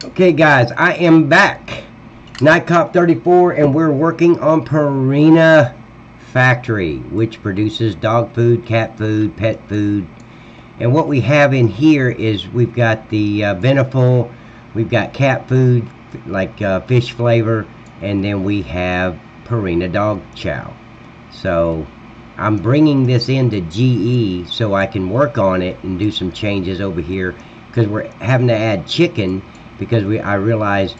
Okay guys, I am back. Nightcop 34, and we're working on Purina Factory, which produces dog food, cat food, pet food. And what we have in here is we've got the Beneful, we've got cat food like fish flavor, and then we have Purina dog chow. So I'm bringing this into GE so I can work on it and do some changes over here, because we're having to add chicken, because I realized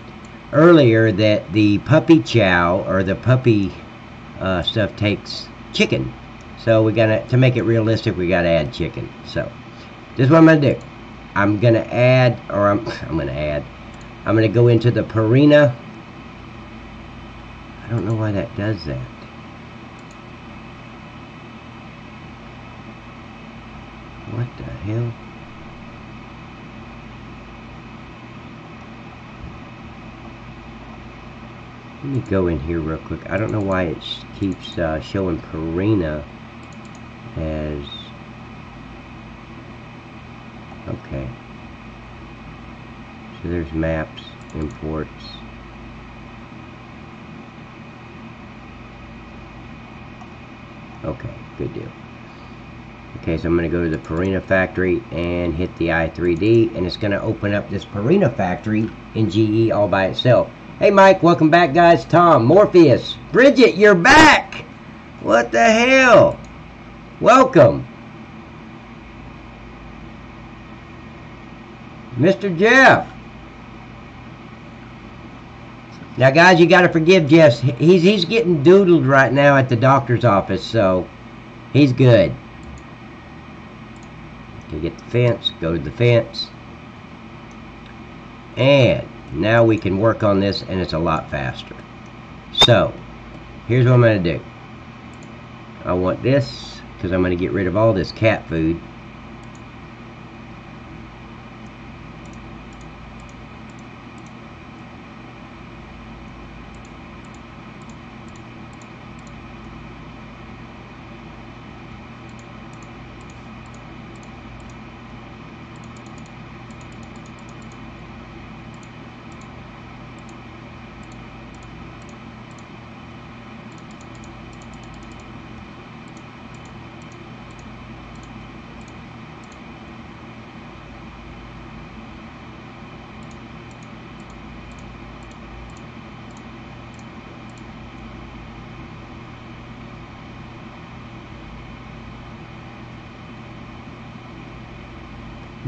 earlier that the puppy chow or the puppy stuff takes chicken. So we gotta, to make it realistic, we gotta add chicken. So this is what I'm gonna do. I'm gonna go into the Purina. I don't know why that does that. What the hell? Let me go in here real quick. I don't know why it keeps showing Purina as... Okay. So there's maps, imports. Okay, good deal. Okay, so I'm going to go to the Purina Factory and hit the i3D, and it's going to open up this Purina Factory in GE all by itself. Hey Mike, welcome back guys. Tom, Morpheus, Bridget, you're back! What the hell? Welcome. Mr. Jeff. Now guys, you got to forgive Jeff. He's getting doodled right now at the doctor's office, so he's good. Okay, get the fence, go to the fence. And now we can work on this, and it's a lot faster. So here's what I'm going to do. I want this because I'm going to get rid of all this cat food.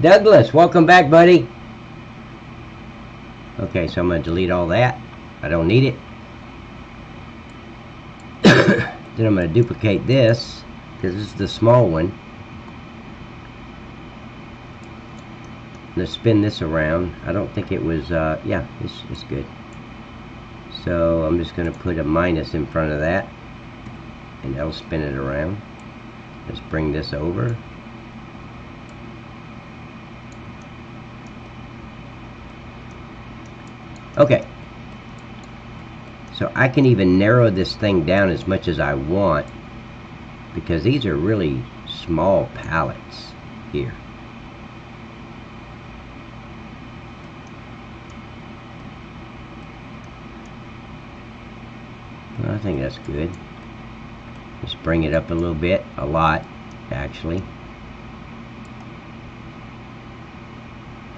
Douglas, welcome back, buddy. Okay, so I'm going to delete all that. I don't need it. Then I'm going to duplicate this, because this is the small one. I'm going to spin this around. I don't think it was, yeah, it's good. So I'm just going to put a minus in front of that, and that'll spin it around. Let's bring this over. Okay, so I can even narrow this thing down as much as I want, because these are really small pallets here. Well, I think that's good. Just bring it up a little bit, a lot actually.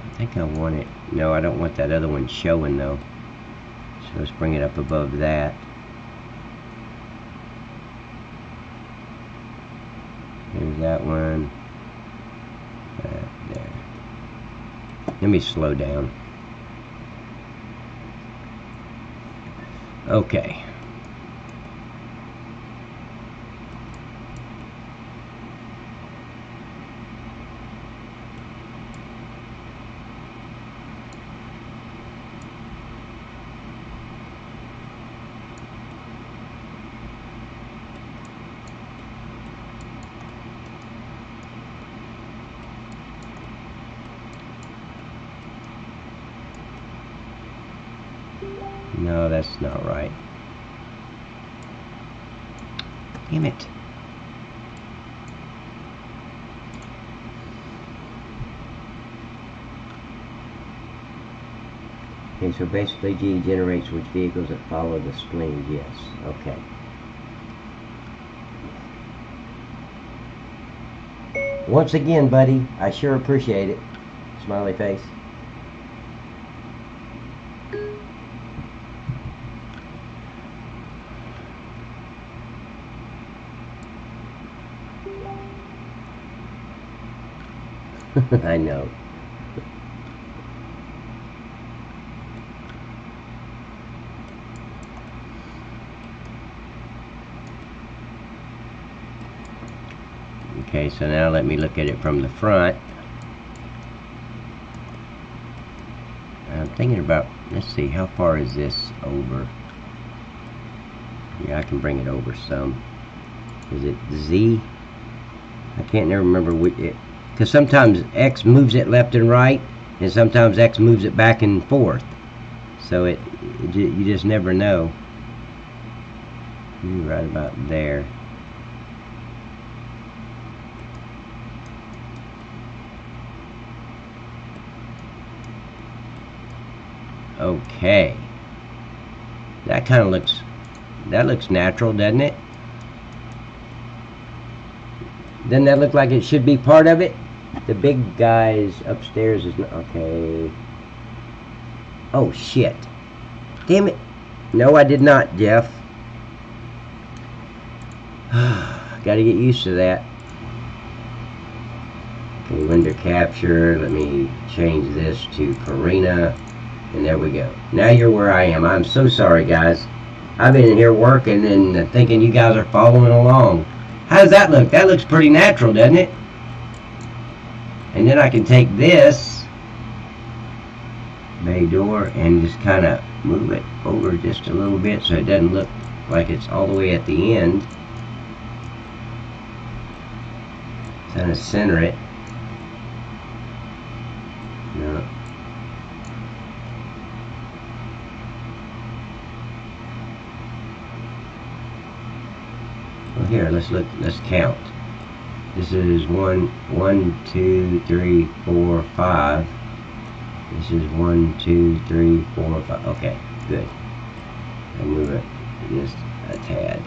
I think I want it. No, I don't want that other one showing though. So let's bring it up above that. Here's that one. There. Let me slow down. Okay. No, that's not right. Damn it. Okay, so basically G generates which vehicles that follow the spleen. Yes, okay. Once again, buddy, I sure appreciate it. Smiley face. I know. Okay, so now let me look at it from the front. I'm thinking about, let's see, how far is this over? Yeah, I can bring it over some. Is it Z? I can't never remember which it, because sometimes X moves it left and right, and sometimes X moves it back and forth. So you just never know. You're right about there. Okay, that kind of looks natural, doesn't it? Doesn't that look like it should be part of it? The big guys upstairs is not, okay. Oh shit, damn it. No, I did not, Jeff. Gotta get used to that. Okay, window capture. Let me change this to Purina. And there we go. Now you're where I am. I'm so sorry, guys. I've been in here working and thinking you guys are following along. How does that look? That looks pretty natural, doesn't it? And then I can take this bay door and just kind of move it over just a little bit so it doesn't look like it's all the way at the end. Kind of center it. No. Well, here, let's count. This is 1, 2, 3, 4, 5. This is 1, 2, 3, 4, 5. Okay, good. I'll move it just a tad.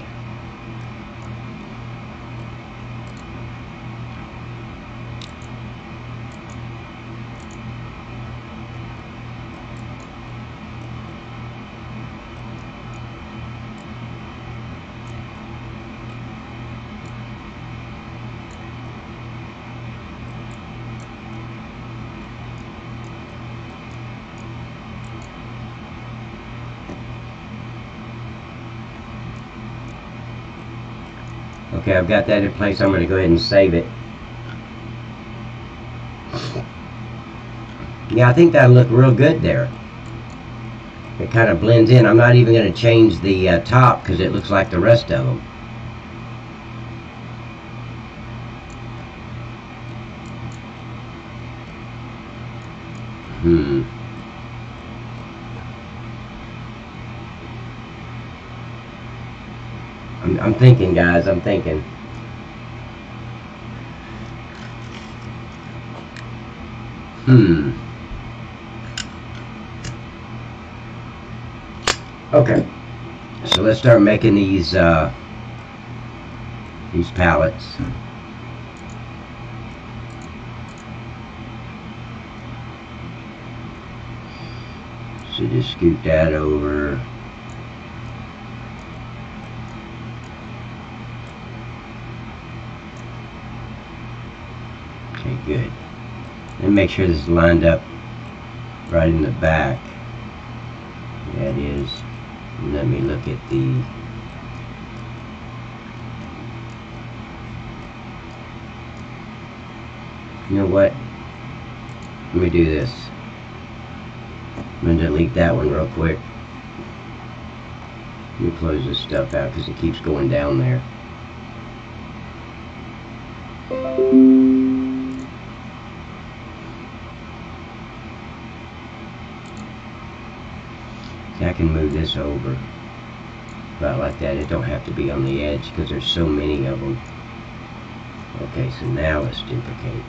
Okay, I've got that in place. I'm going to go ahead and save it. Yeah, I think that'll look real good there. It kind of blends in. I'm not even going to change the top because it looks like the rest of them. I'm thinking, guys. I'm thinking. Okay. So let's start making these pallets. So just scoot that over. Okay, good. And make sure this is lined up right in the back. That is. Let me look at the you know what? Let me do this. I'm going to delete that one real quick. Let me close this stuff out because it keeps going down there. See, I can move this over about like that. It don't have to be on the edge because there's so many of them. Okay, so now let's duplicate.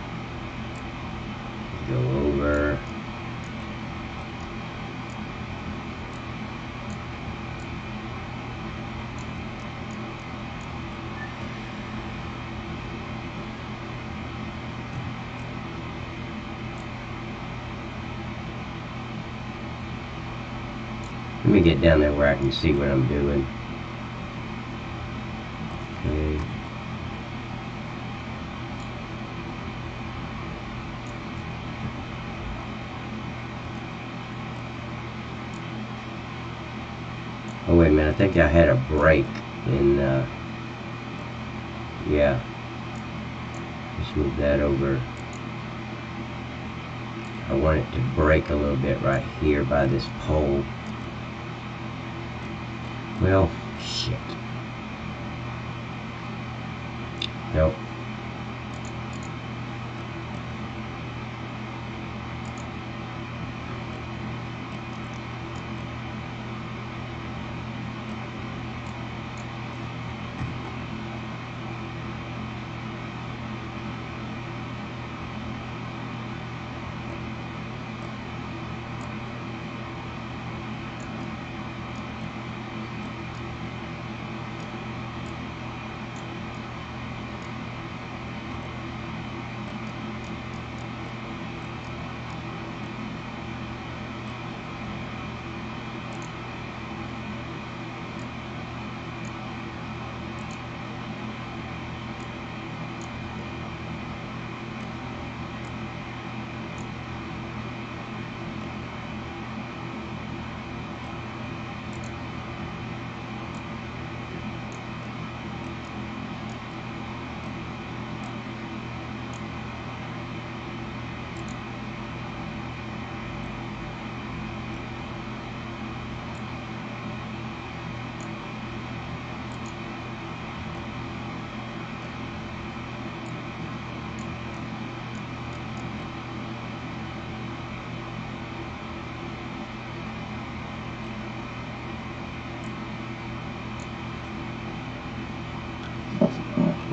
Go over. Let me get down there where I can see what I'm doing. Okay. Oh wait a minute, I think I had a break in, yeah. Let's move that over. I want it to break a little bit right here by this pole. Well, shit. Nope.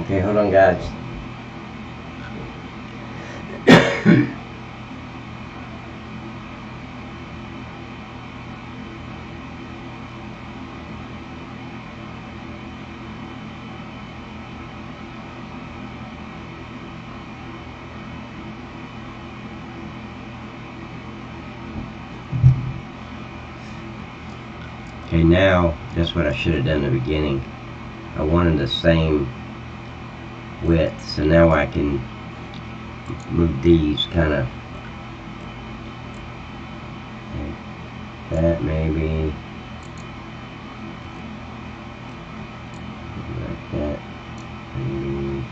Okay, hold on, guys. Okay, now, that's what I should have done in the beginning. I wanted the same width, so now I can move these kind of like that, maybe like that, maybe.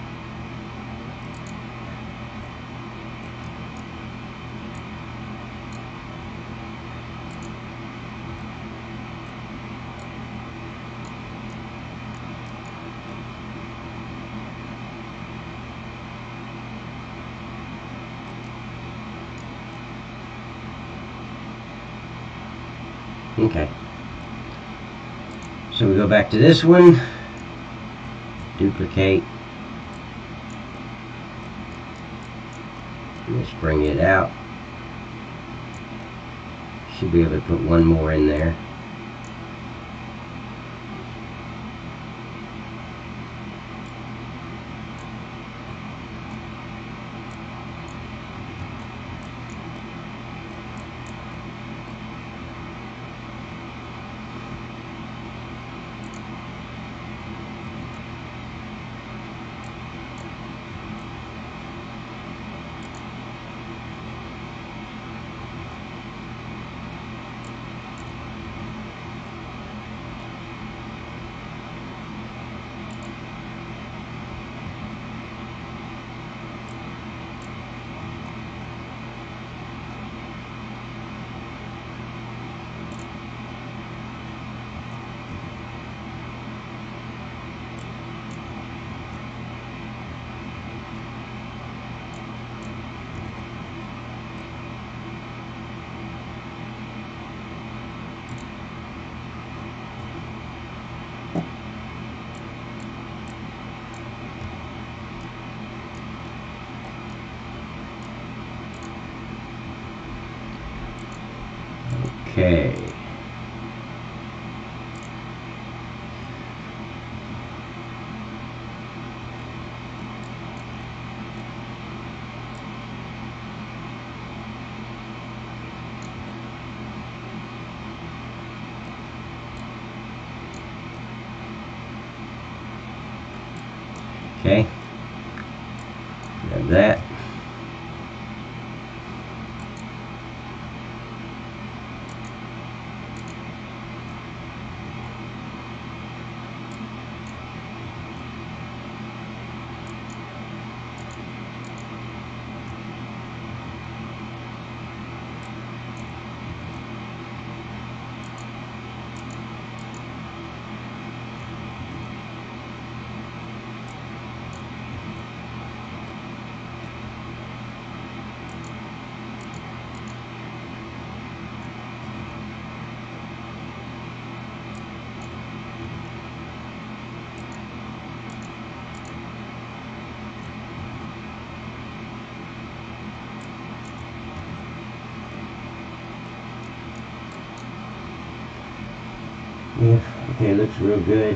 Okay, so we go back to this one, duplicate, let's bring it out. Should be able to put one more in there. Okay. Okay. Grab that. Yeah, okay, looks real good.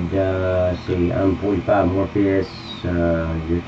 See, I'm 45 Morpheus. You're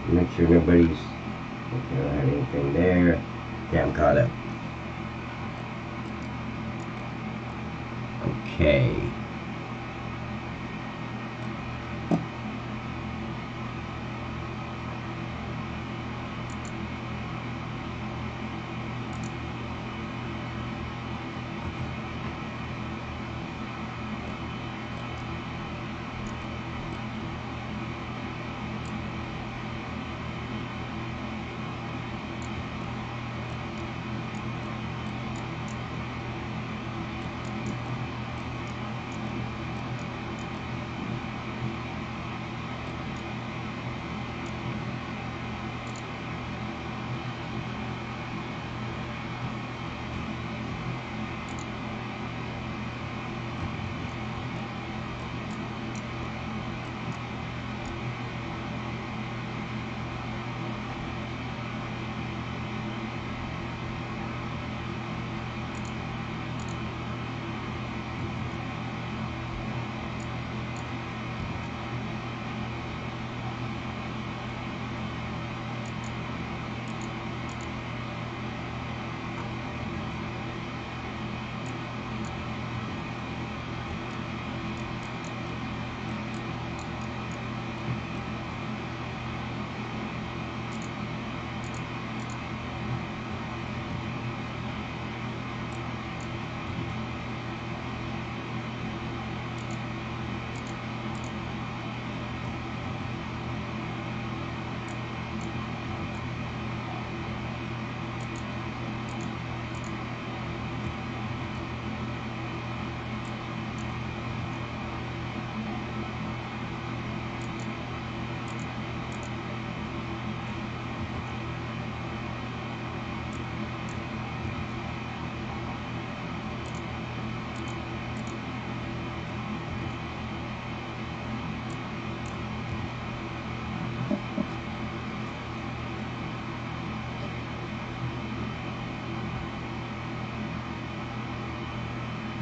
make sure nobody's I don't have anything there. Okay, I'm caught up. Okay.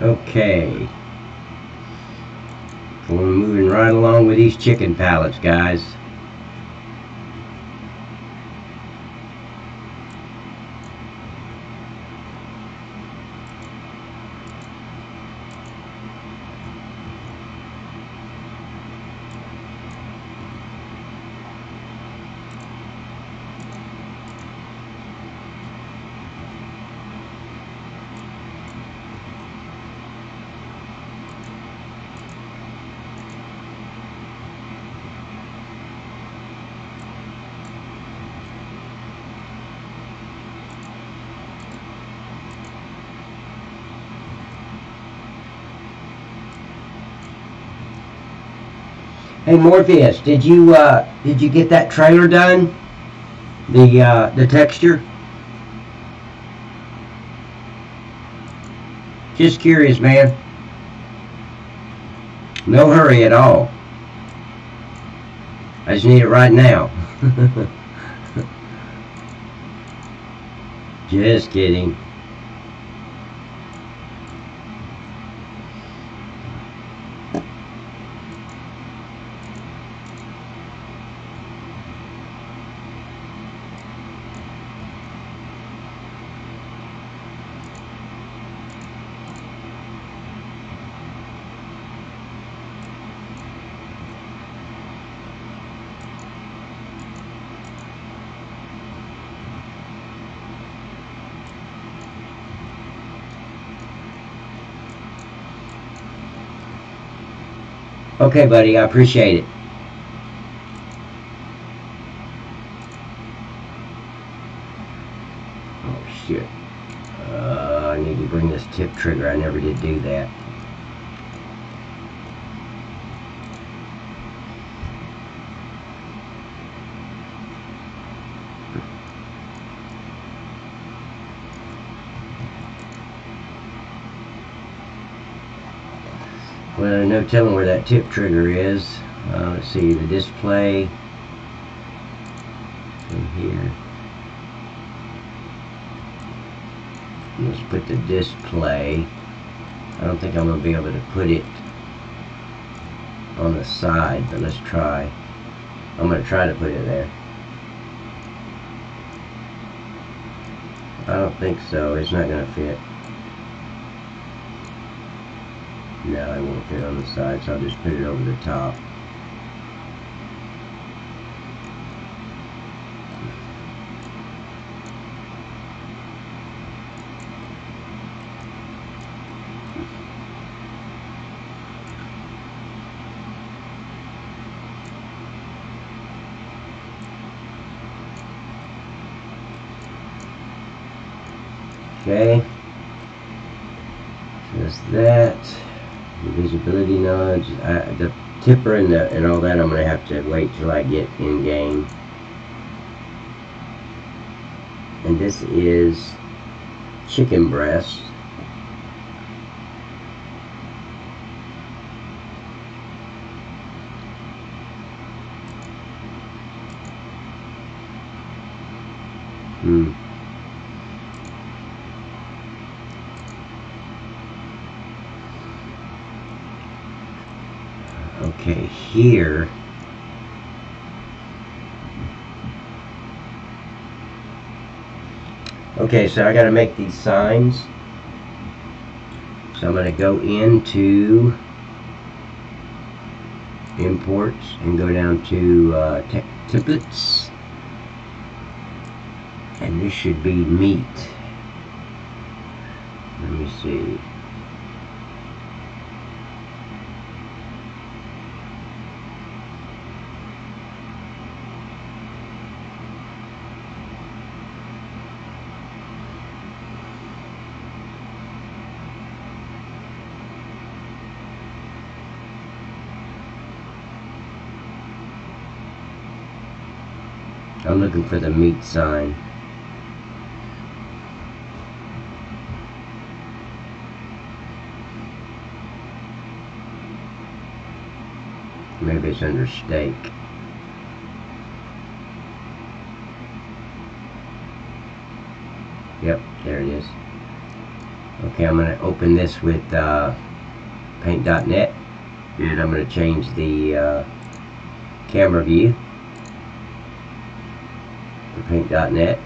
Okay. We're moving right along with these chicken pallets, guys. Hey Morpheus, did you get that trailer done? the texture. Just curious, man. No hurry at all. I just need it right now. Just kidding. Okay, buddy, I appreciate it. Oh, shit. I need to bring this tip trigger. I never did do that. Well, no telling where that tip trigger is. Let's see, the display from here. Let's put the display. I don't think I'm going to be able to put it on the side, but let's try. I'm going to try to put it there. I don't think so. It's not going to fit. No, it won't fit on the side, so I'll just put it over the top. Okay. Just that. Visibility knowledge. The tipper and all that, I'm going to have to wait till I get in game. And this is chicken breast. Okay, here okay, so I got to make these signs. So I'm going to go into imports and go down to templates, and this should be meat. Let me see. I'm looking for the meat sign. Maybe it's under steak. Yep, there it is. Okay, I'm going to open this with paint.net, and I'm going to change the camera view for paint.net.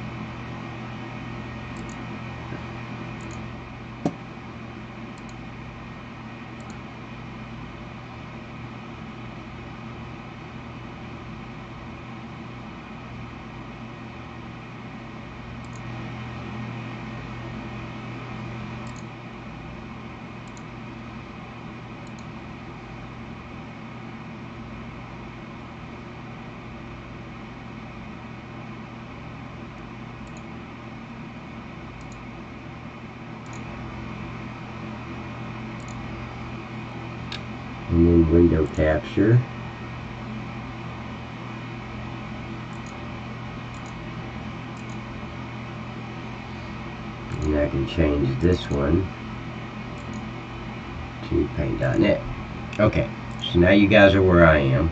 And then window capture. And I can change this one to paint.net. Okay, so now you guys are where I am.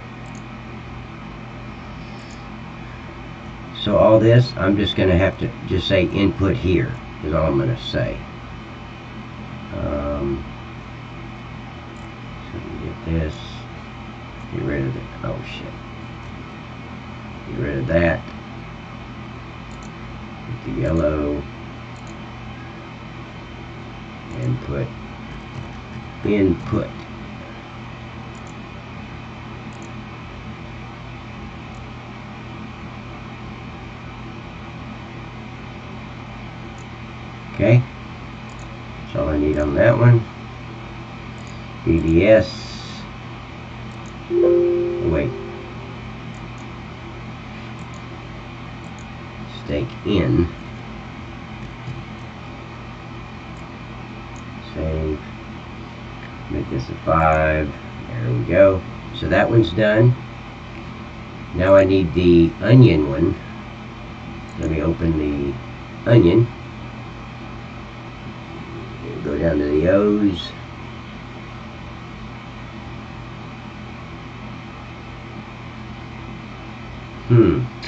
So all this, I'm just going to have to just say input here, is all I'm going to say. So we get this, get rid of it, oh shit. Get rid of that. Get the yellow. And put input. Okay, that's all I need on that one. BDS. Oh, wait. Stake in. Save. Make this a 5. There we go. So that one's done. Now I need the onion one. Let me open the onion. Go down to the O's.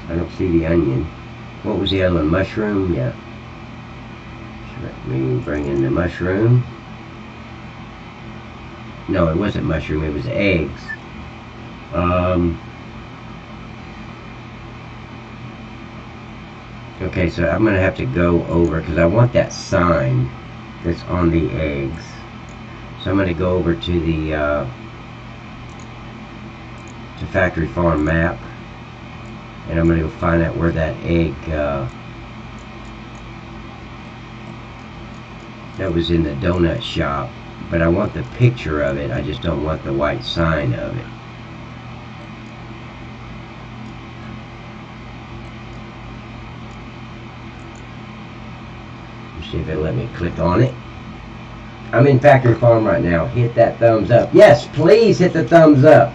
I don't see the onion. What was the other one? Mushroom? Yeah. So let me bring in the mushroom. No, it wasn't mushroom, it was eggs. Okay, so I'm gonna have to go over because I want that sign that's on the eggs. So I'm gonna go over to the to factory farm map, and I'm gonna go find out where that egg that was in the donut shop. But I want the picture of it, I just don't want the white sign of it. Let's see if it'll let me click on it. I'm in Factory Farm right now. Hit that thumbs up. Yes, please hit the thumbs up.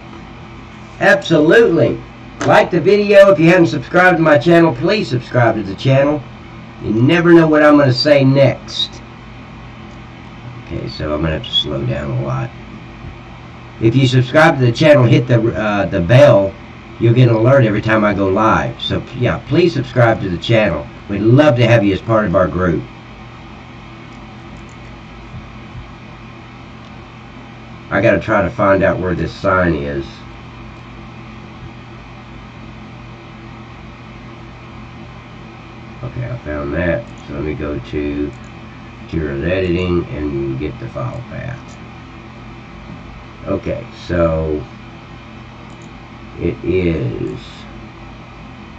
Absolutely. Like the video. If you haven't subscribed to my channel, please subscribe to the channel. You never know what I'm going to say next. Okay, so I'm going to have to slow down a lot. If you subscribe to the channel, hit the bell. You'll get an alert every time I go live. So, yeah, please subscribe to the channel. We'd love to have you as part of our group. I got to try to find out where this sign is. Okay, I found that. So let me go to Materials Editing and get the file path. Okay, so it is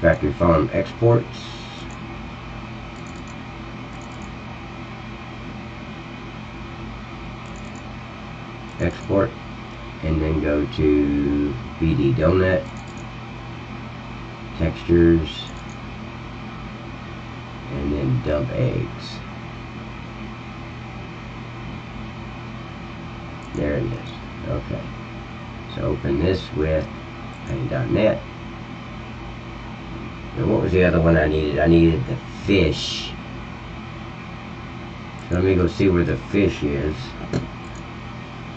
Factory Farm Exports. Export, and then go to BD Donut, Textures, and then Dump Eggs. There it is. Okay. So open this with paint.net. And what was the other one I needed? I needed the fish. So let me go see where the fish is.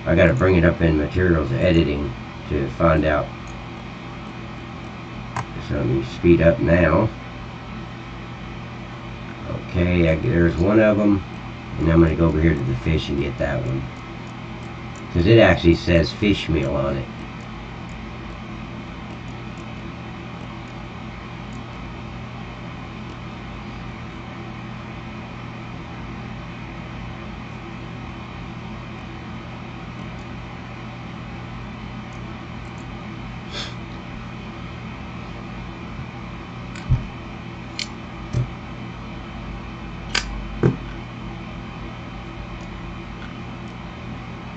I gotta bring it up in Materials Editing to find out. So let me speed up now. Okay, there's one of them, and I'm gonna go over here to the fish and get that one, because it actually says fish meal on it.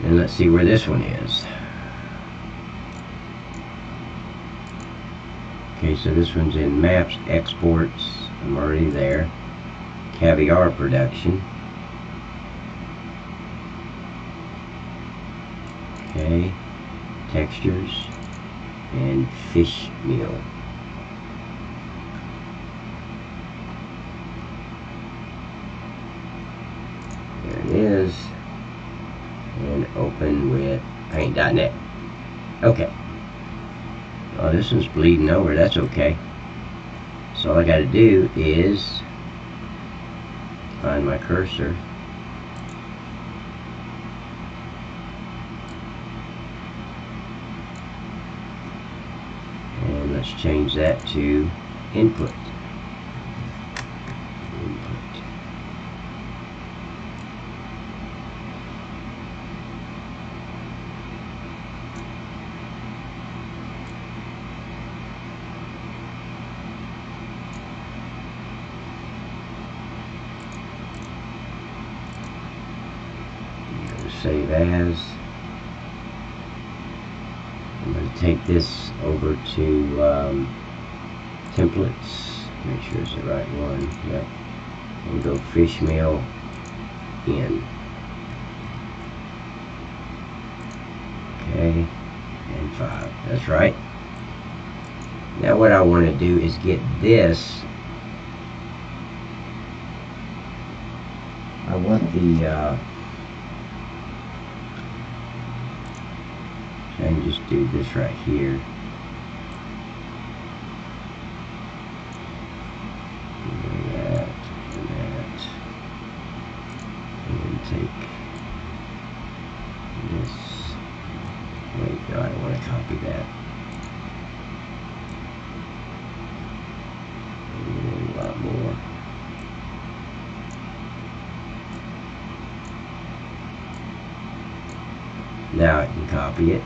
And let's see where this one is. Okay, so this one's in Maps, Exports. I'm already there. Caviar Production. Okay, Textures and Fish Meal. Okay. Oh, this one's bleeding over. That's okay. So all I got to do is find my cursor. And let's change that to input. Save as. I'm going to take this over to templates. Make sure it's the right one. Yep. And go fish meal in. Okay. And 5. That's right. Now what I want to do is get this. I want the and just do this right here. And that, and that. And then take this. Wait, no, I don't want to copy that. And a lot more. Now I can copy it.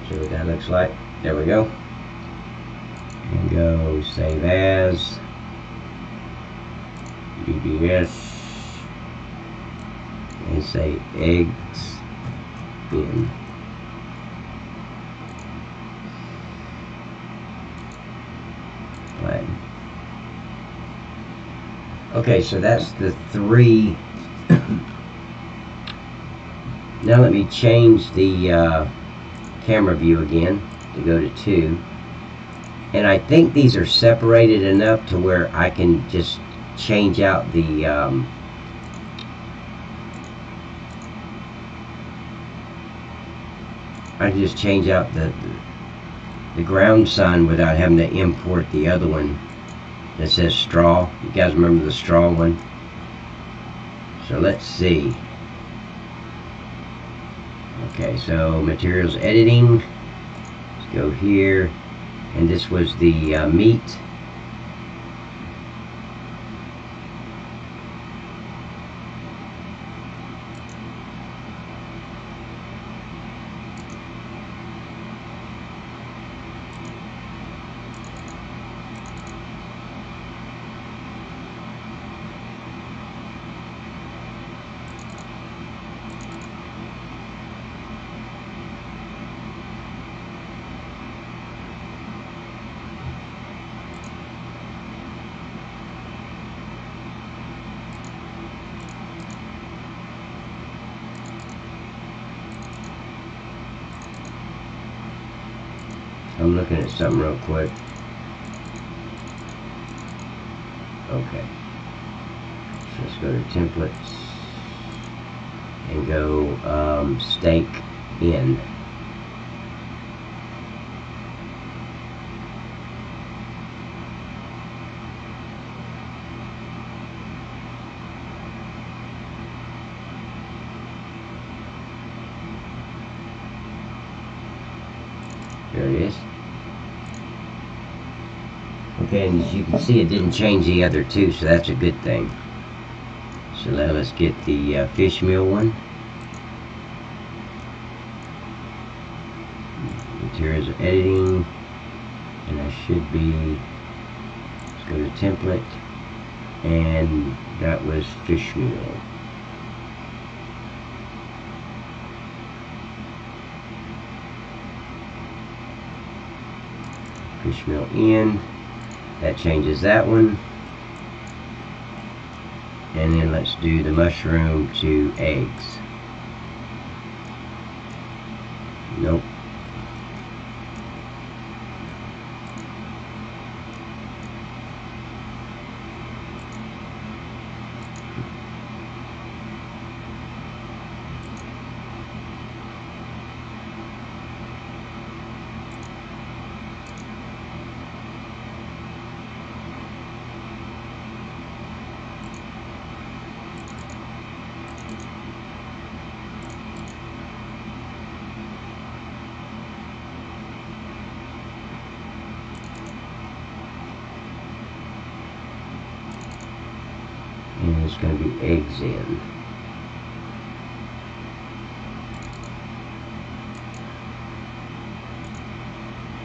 See what that looks like. There we go. And go save as. UDS. And say eggs in. Latin. Okay, so that's the 3. Now let me change the camera view again to go to 2, and I think these are separated enough to where I can just change out the the ground sign without having to import the other one that says straw. You guys remember the straw one? So let's see. Okay, so materials editing. Let's go here, and this was the meat. I'm looking at something real quick. Okay. So let's go to templates and go steak in. There it is. Okay, and as you can see, it didn't change the other two, so that's a good thing. So now let's get the fish meal one. Materials of editing, and I should be. Let's Go to template, and that was fish meal. Fish meal in. That changes that one. And then let's do the mushroom to eggs. Nope. And there's going to be eggs in.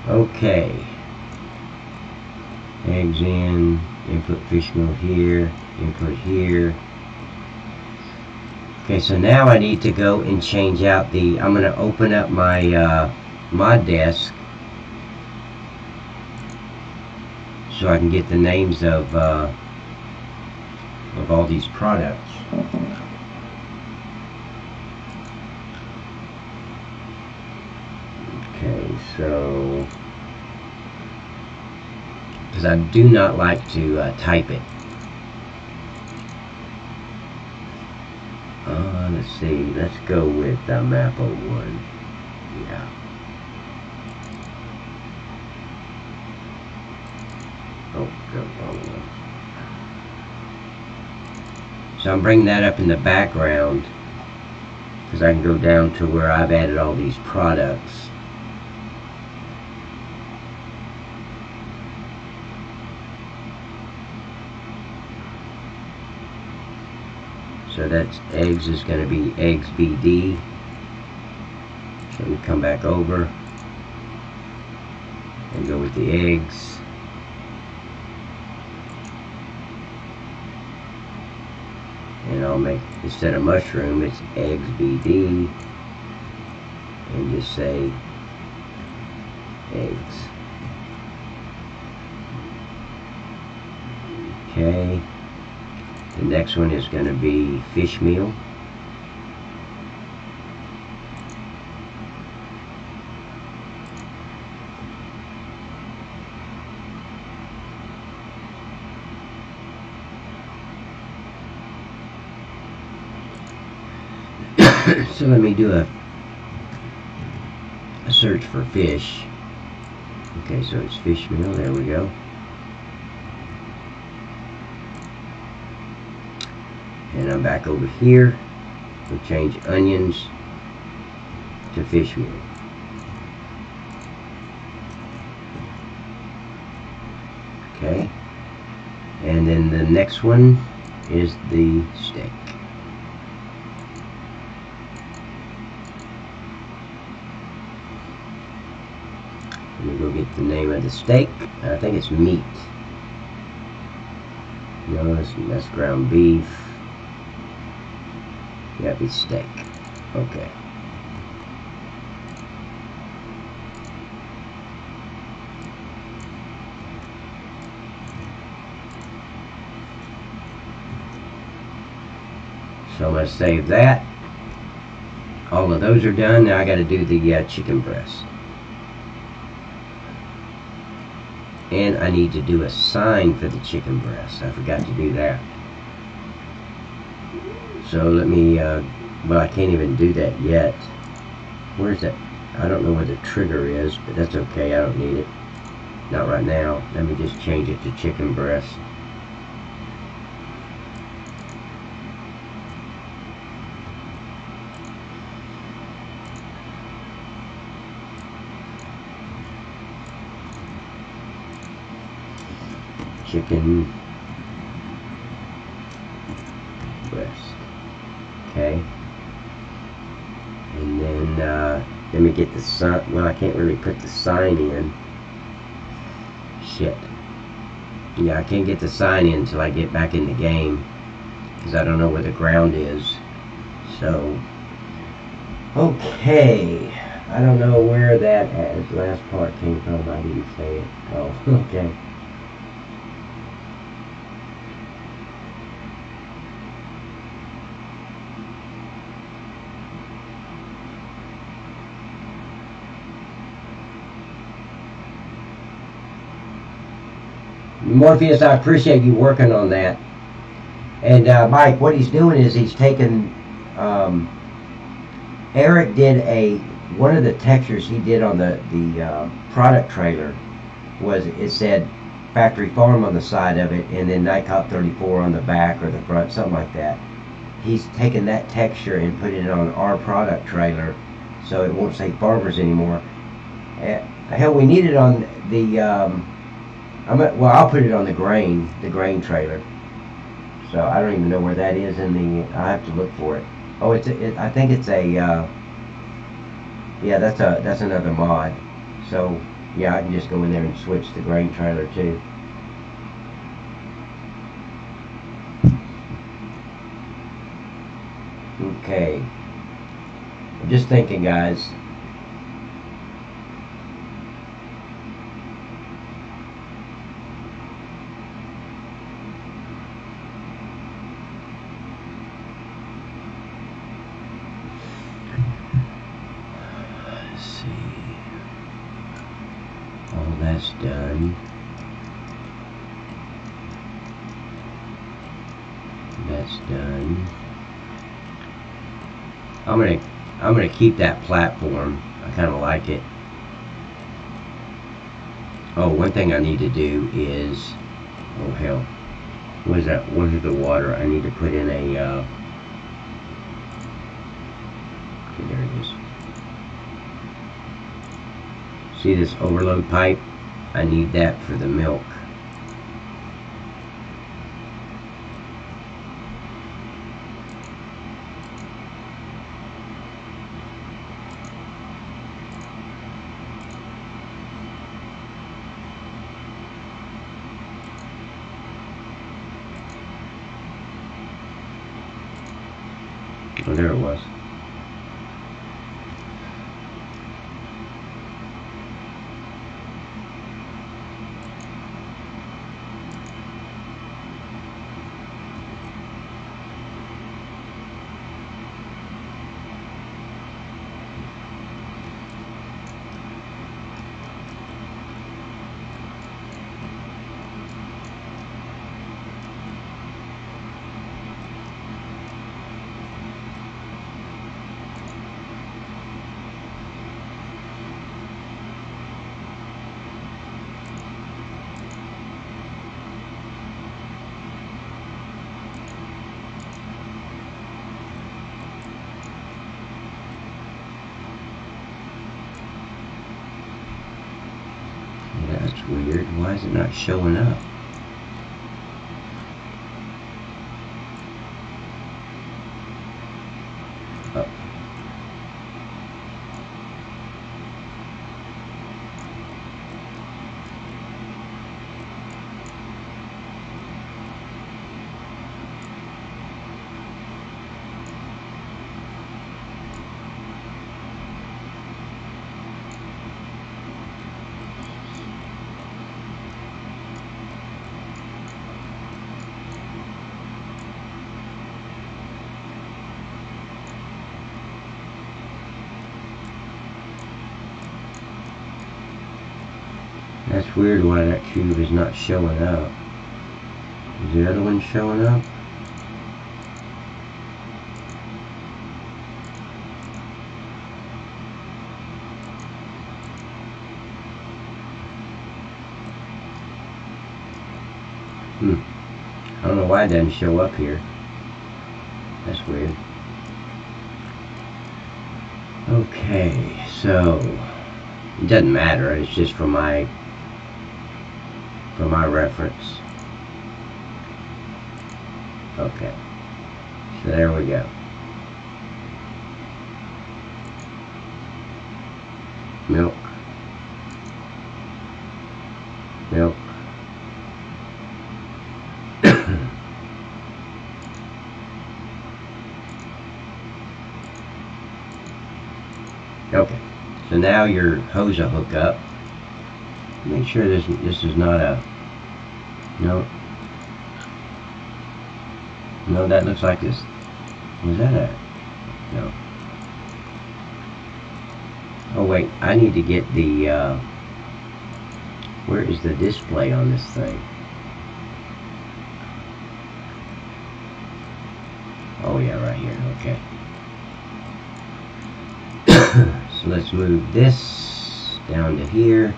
Okay. Eggs in. Input fish meal here. Input here. Okay, so now I need to go and change out the... I'm going to open up my mod desk so I can get the names of all these products. Okay, so because I do not like to type it. Let's see, let's go with map 01. Yeah. Oh, go wrong one. So I'm bringing that up in the background because I can go down to where I've added all these products. So that's eggs is going to be eggs BD. So we come back over and go with the eggs. And I'll make, instead of mushroom, it's eggs BD, and just say eggs. Okay, the next one is going to be fish meal. So let me do a search for fish. Okay, so it's fish meal, there we go. And I'm back over here. We'll change onions to fish meal. Okay. And then the next one is the steak. Let me go get the name of the steak. I think it's meat. No, that's ground beef. Yeah, it'd be steak. Okay. So I'm going to save that. All of those are done. Now I got to do the chicken breast. And I need to do a sign for the chicken breast. I forgot to do that. So let me, well, I can't even do that yet. Where's that? I don't know where the trigger is, but that's okay. I don't need it. Not right now. Let me just change it to chicken breast. Chicken breast. Okay. And then let me get the sign. Well, I can't really put the sign in. Shit. Yeah, I can't get the sign in until I get back in the game, because I don't know where the ground is. So, okay. I don't know where that last part came from. I didn't say it. Oh, okay. Morpheus, I appreciate you working on that. And Mike, what he's doing is he's taken. Eric did one of the textures he did on the product trailer was it said Factory Farm on the side of it, and then Nightcop 34 on the back or the front, something like that. He's taken that texture and put it on our product trailer, so it won't say Farmers anymore. Hell, we need it on the. Well, I'll put it on the grain trailer. So I don't even know where that is in the. I have to look for it. Oh, I think it's a. Yeah, that's another mod. So yeah, I can just go in there and switch the grain trailer too. Okay. I'm just thinking, guys. That's done. That's done. I'm gonna keep that platform. I kind of like it. Oh, one thing I need to do is, oh hell, what is that? What is the water? I need to put in a. Okay, there it is. See this overload pipe? I need that for the milk. Oh, there it was. That's weird. Why is it not showing up? Oh. That's weird why that cube is not showing up. Is the other one showing up? I don't know why it doesn't show up here. That's weird. Okay, so it doesn't matter. It's just for my reference. Okay, so there we go. Milk, milk, Okay, so now your hose will hook up. Make sure this is not a, no, that looks like this. Was that a, no. Oh wait, I need to get the, where is the display on this thing? Oh yeah, right here, okay. So let's move this down to here.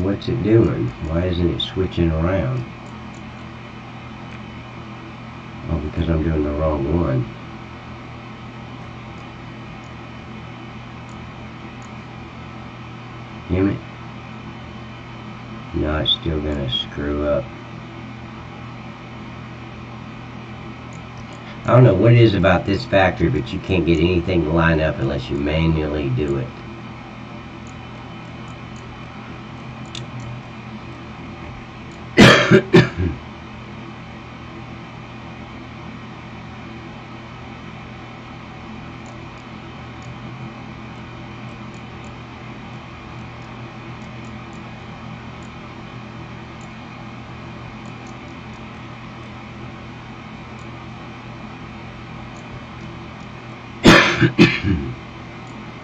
What's it doing? Why isn't it switching around? Oh, because I'm doing the wrong one. Damn it. No, it's still gonna screw up. I don't know what it is about this factory, but you can't get anything to line up unless you manually do it.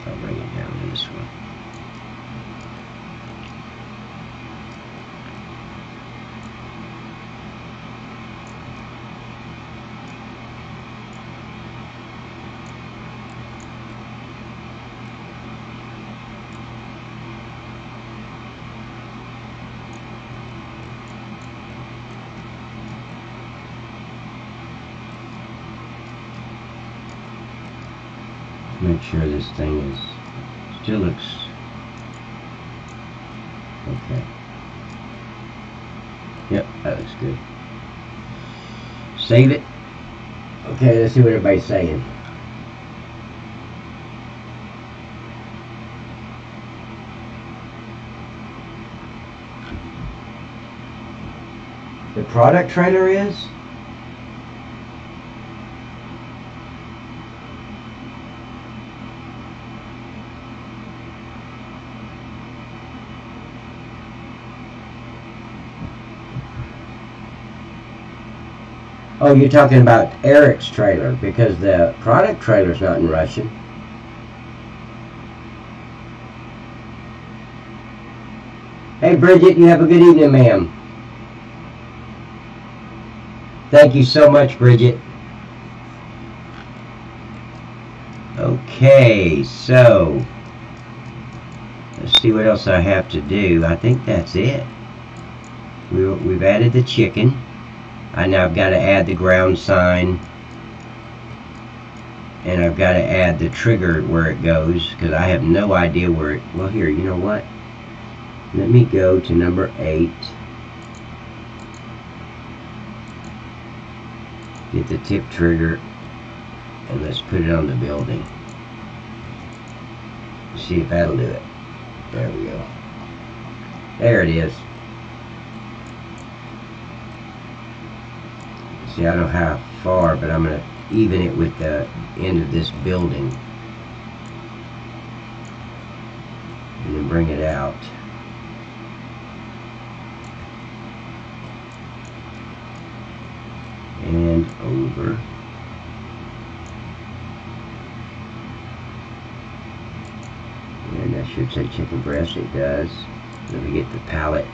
I'll bring it down to this one. Make sure this thing is still looks okay. Yep, that looks good. Save it. Okay, let's see what everybody's saying. The product trailer is? Oh, you're talking about Eric's trailer, because the product trailer's not in Russian. Hey, Bridget, you have a good evening, ma'am. Thank you so much, Bridget. Okay, so let's see what else I have to do. I think that's it. We've added the chicken. Now I've got to add the ground sign, and I've got to add the trigger where it goes, because I have no idea where it, well here, you know what, let me go to number 8, get the tip trigger, and let's put it on the building, see if that'll do it. There we go, there it is. See, I don't know how far, but I'm going to even it with the end of this building. And then bring it out. And over. And that should say chicken breast. It does. Let me get the palette.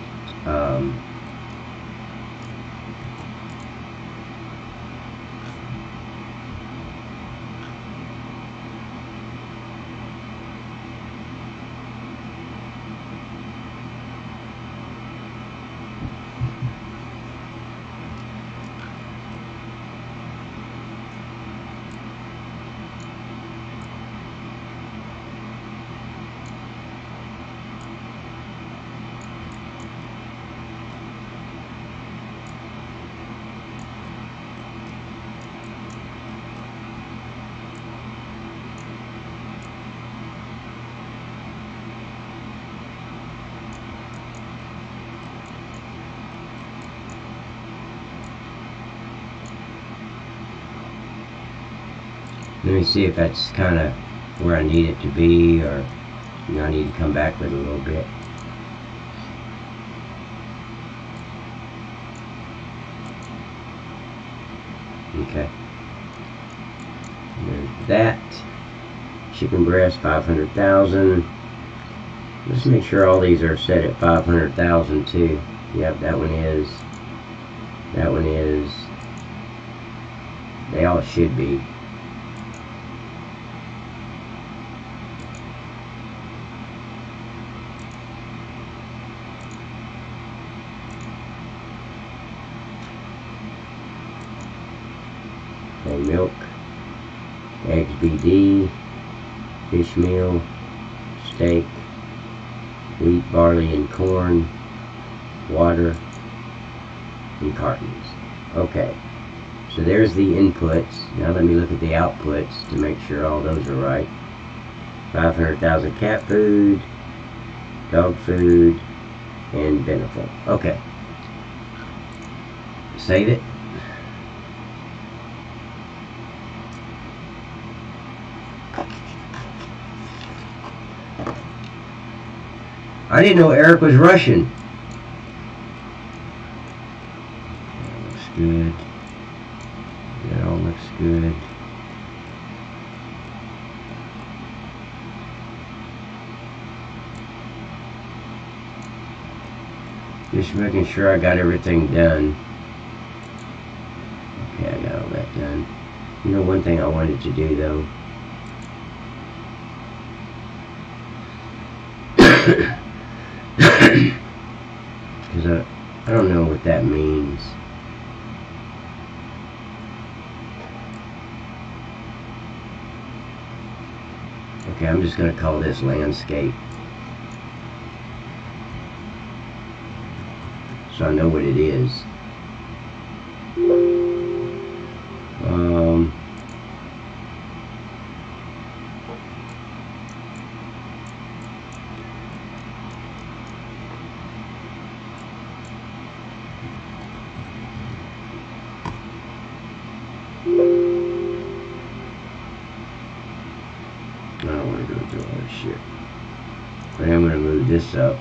Let me see if that's kind of where I need it to be, or I need to come back with a little bit. Okay. There's that. Chicken breast, 500,000. Let's make sure all these are set at 500,000 too. Yep, that one is. That one is. They all should be. Okay, milk, eggs BD, fish meal, steak, wheat, barley, and corn, water, and cartons. Okay, so there's the inputs. Now let me look at the outputs to make sure all those are right. 500,000 cat food, dog food, and Beneful. Okay. Save it. I didn't know Eric was Russian. That looks good. That all looks good. Just making sure I got everything done. Okay, I got all that done. You know, one thing I wanted to do though. Because I don't know what that means. Okay, I'm just going to call this landscape, so I know what it is. I don't want to go through all this shit. But I'm going to move this up.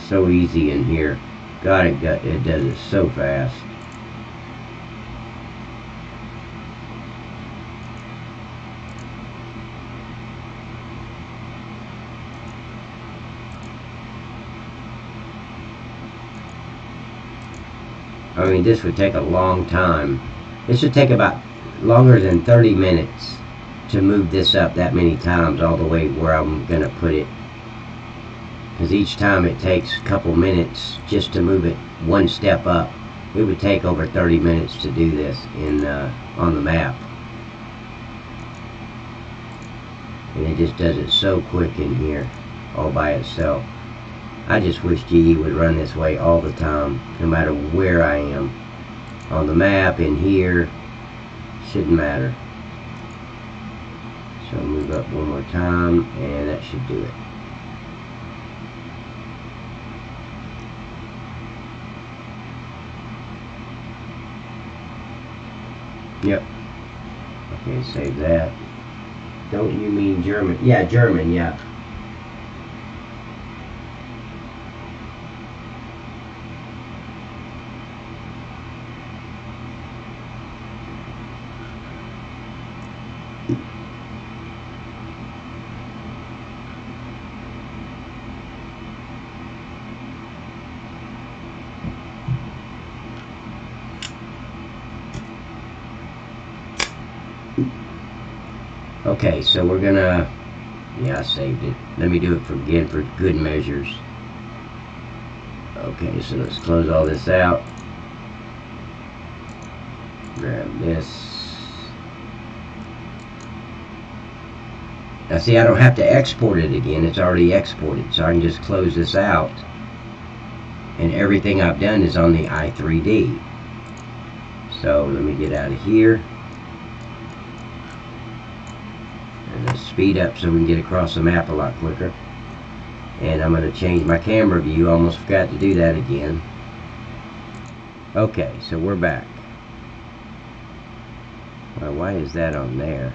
So easy in here. God, it does it so fast. I mean, this would take a long time. This should take about longer than 30 minutes to move this up that many times all the way where I'm going to put it. Because each time it takes a couple minutes just to move it one step up. It would take over 30 minutes to do this on the map. And it just does it so quick in here, all by itself. I just wish GE would run this way all the time, no matter where I am. On the map, in here, shouldn't matter. So move up one more time, and that should do it. Yep. Okay, save that. Don't you mean German? Yeah, German, yeah. Okay, so we're gonna, yeah, I saved it. Let me do it again for good measures. Okay, so let's close all this out. Grab this. Now see, I don't have to export it again. It's already exported, so I can just close this out. And everything I've done is on the i3D. So let me get out of here. And let's speed up so we can get across the map a lot quicker. And I'm going to change my camera view. Almost forgot to do that again. Okay, so we're back. Well, why is that on there?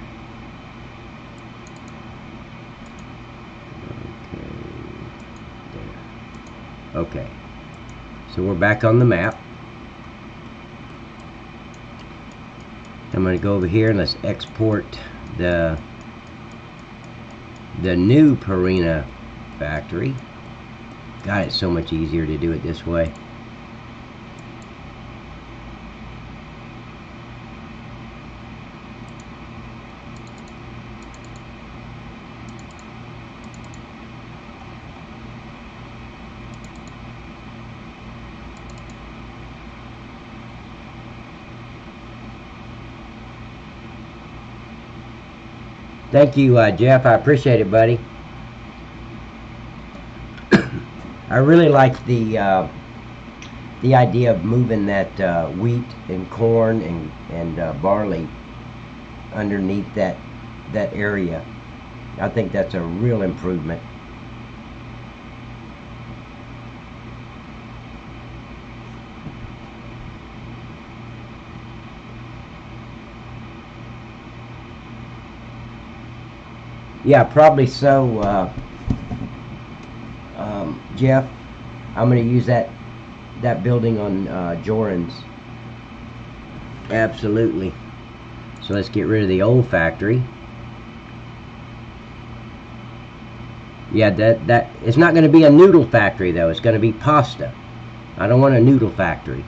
Okay, there. Okay, so we're back on the map. I'm going to go over here and let's export the new Purina factory. God, it's so much easier to do it this way. Thank you, Jeff. I appreciate it, buddy. I really like the idea of moving that wheat and corn and barley underneath that area. I think that's a real improvement. Yeah, probably so, Jeff. I'm going to use that building on Joran's. Absolutely. So let's get rid of the old factory. Yeah, that it's not going to be a noodle factory though. It's going to be pasta. I don't want a noodle factory.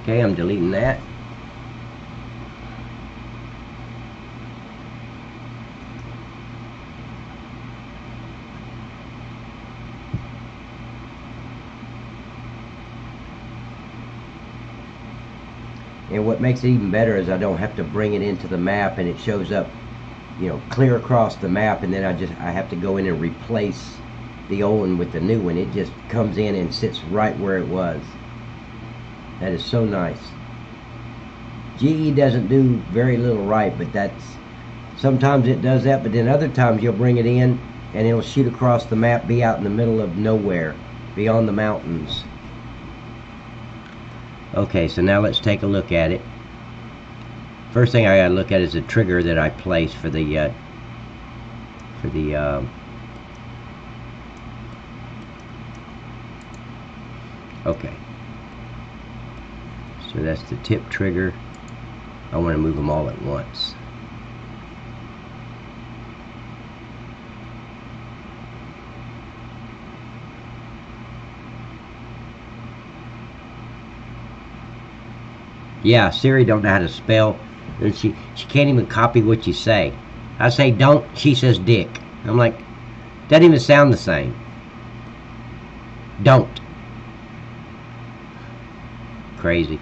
Okay, I'm deleting that. And what makes it even better is I don't have to bring it into the map and it shows up, you know, clear across the map, and then I have to go in and replace the old one with the new one. It just comes in and sits right where it was. That is so nice. GE doesn't do very little right, but that's sometimes it does that, but then other times you'll bring it in and it'll shoot across the map, be out in the middle of nowhere, beyond the mountains. Okay, so now let's take a look at it. First thing I gotta look at is the trigger that I placed for the okay. So that's the tip trigger. I want to move them all at once. Yeah, Siri don't know how to spell. And she can't even copy what you say. I say don't, she says dick. I'm like, doesn't even sound the same. Don't. Crazy.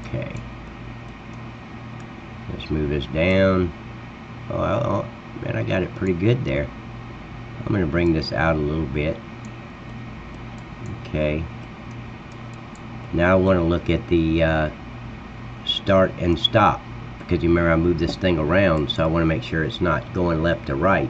Okay. Let's move this down. Oh, man, I got it pretty good there. I'm going to bring this out a little bit. Okay. Now I want to look at the start and stop, because you remember I moved this thing around, so I want to make sure it's not going left to right.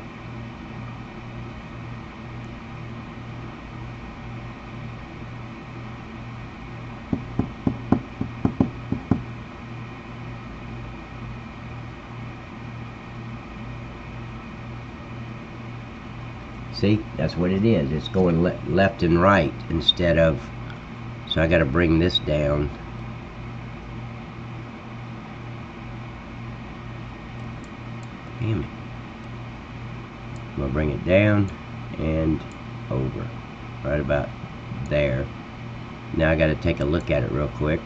See, that's what it is. It's going left and right instead of, so I got to bring this down. Damn it. I'm going to bring it down and over, right about there. Now I got to take a look at it real quick.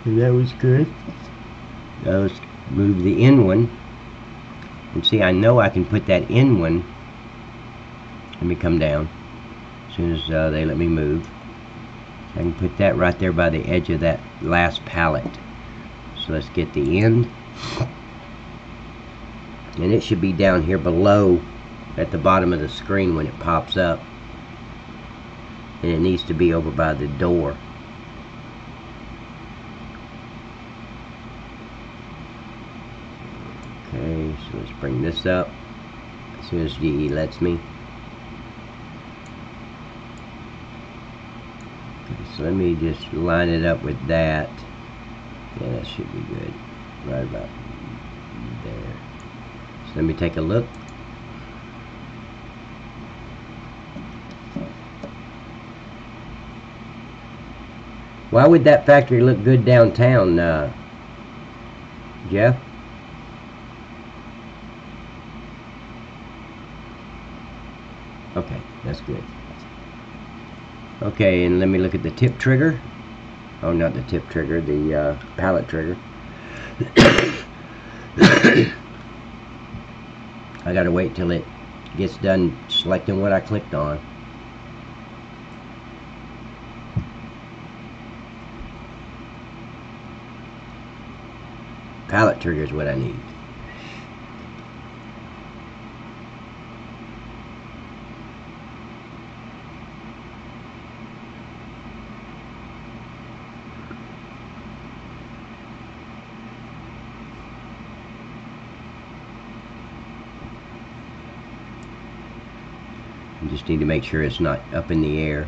That was good. That was move the in one. And see, I know I can put that in one. Let me come down as soon as they let me move. I can put that right there by the edge of that last pallet. So let's get the end. And it should be down here below at the bottom of the screen when it pops up. And it needs to be over by the door. Okay, so let's bring this up as soon as GE lets me. Okay, so let me just line it up with that. Yeah, that should be good. Right about there. So let me take a look. Why would that factory look good downtown, Jeff? Okay, that's good. Okay, and let me look at the tip trigger. Oh, not the tip trigger, the pallet trigger. I gotta wait till it gets done selecting what I clicked on. Pallet trigger is what I need. You just need to make sure it's not up in the air.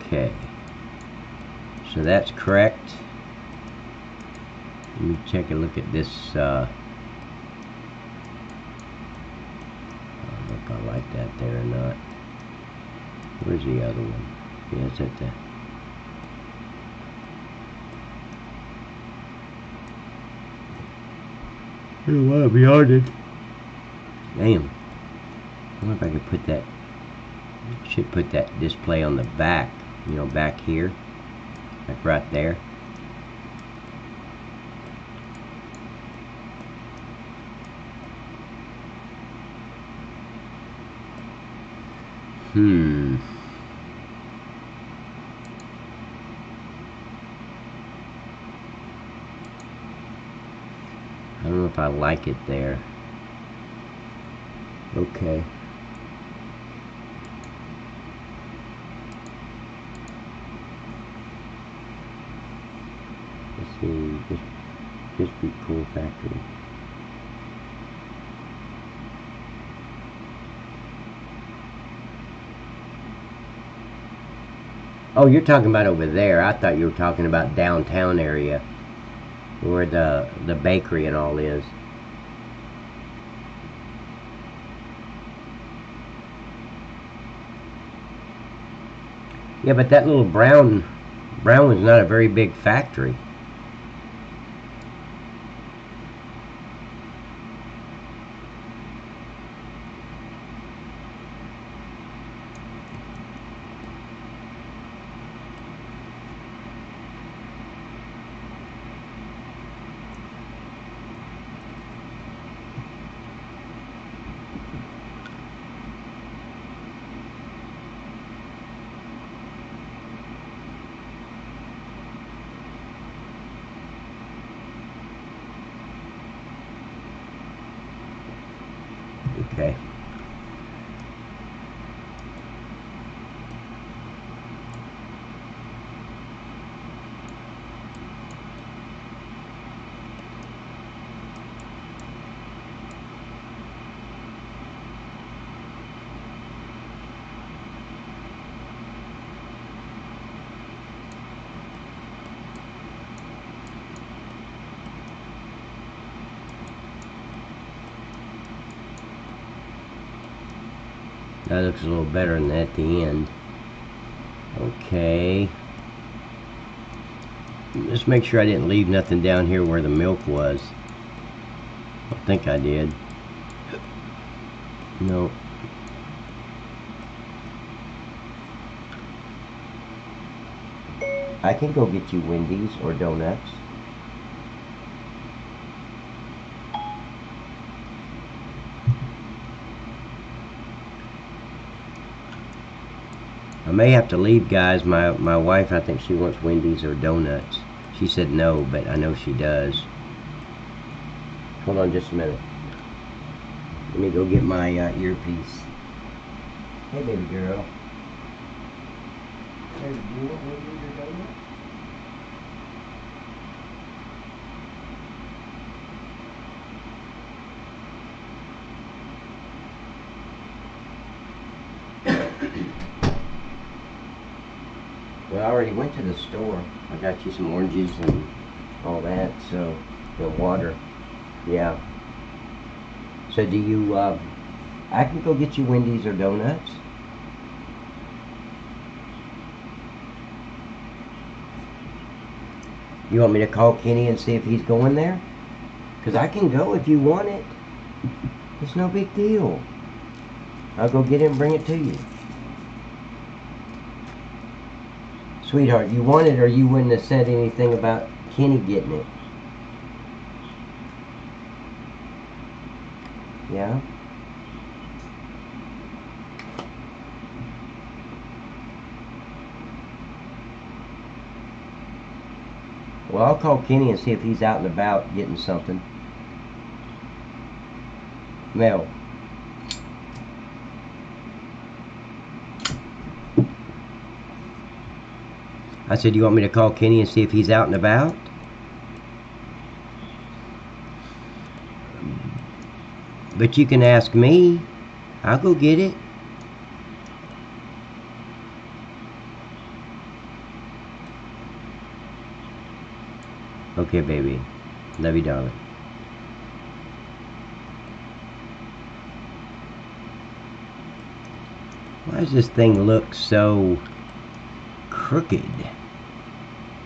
Okay, so that's correct. Let me take a look at this. I don't know if I like that there or not. Where's the other one? Yeah, it's at the... I don't want to be ordered. Damn. I wonder if I could put that... Should put that display on the back, you know, back here, like right there. I don't know if I like it there. Okay. Let's see, just be cool factory. Oh, you're talking about over there. I thought you were talking about downtown area where the bakery and all is. Yeah, but that little brown one's not a very big factory. Okay. That looks a little better than at the end. Okay. Just make sure I didn't leave nothing down here where the milk was. I think I did. No. I can go get you Wendy's or donuts. I may have to leave, guys. My wife, I think she wants Wendy's or donuts. She said no, but I know she does. Hold on just a minute. Let me go get my earpiece. Hey, baby girl. Hey, do you want Wendy's or donuts? Well, I already went to the store. I got you some oranges and all that, so, the water. Yeah. So do you, I can go get you Wendy's or donuts? You want me to call Kenny and see if he's going there? Because I can go if you want it. It's no big deal. I'll go get it and bring it to you. Sweetheart, you want it or you wouldn't have said anything about Kenny getting it? Yeah? Well, I'll call Kenny and see if he's out and about getting something. Mel. I said, you want me to call Kenny and see if he's out and about? But you can ask me. I'll go get it. Okay, baby. Love you, darling. Why does this thing look so crooked?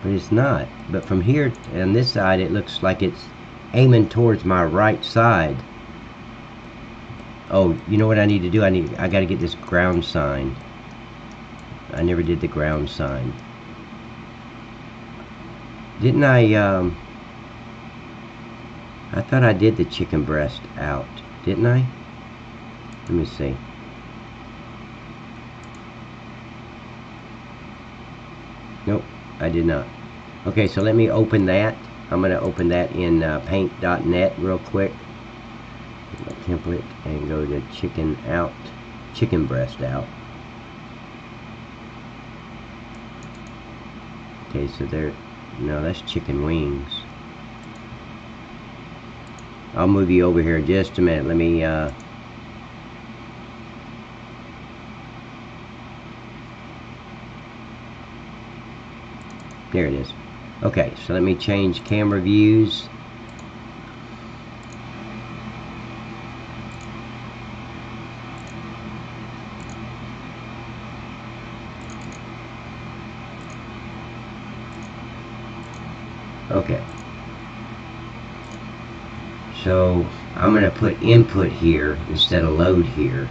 But it's not. But from here on this side, it looks like it's aiming towards my right side. Oh, you know what I need to do? I got to get this ground sign. I never did the ground sign. Didn't I thought I did the chicken breast out, didn't I? Let me see. Nope, I did not. Okay, so let me open that. I'm going to open that in paint.net real quick. My template and go to chicken breast out. Okay, so there, no, that's chicken wings. I'll move you over here in just a minute. Let me there it is. Okay, so let me change camera views. Okay. So I'm going to put input here instead of load here.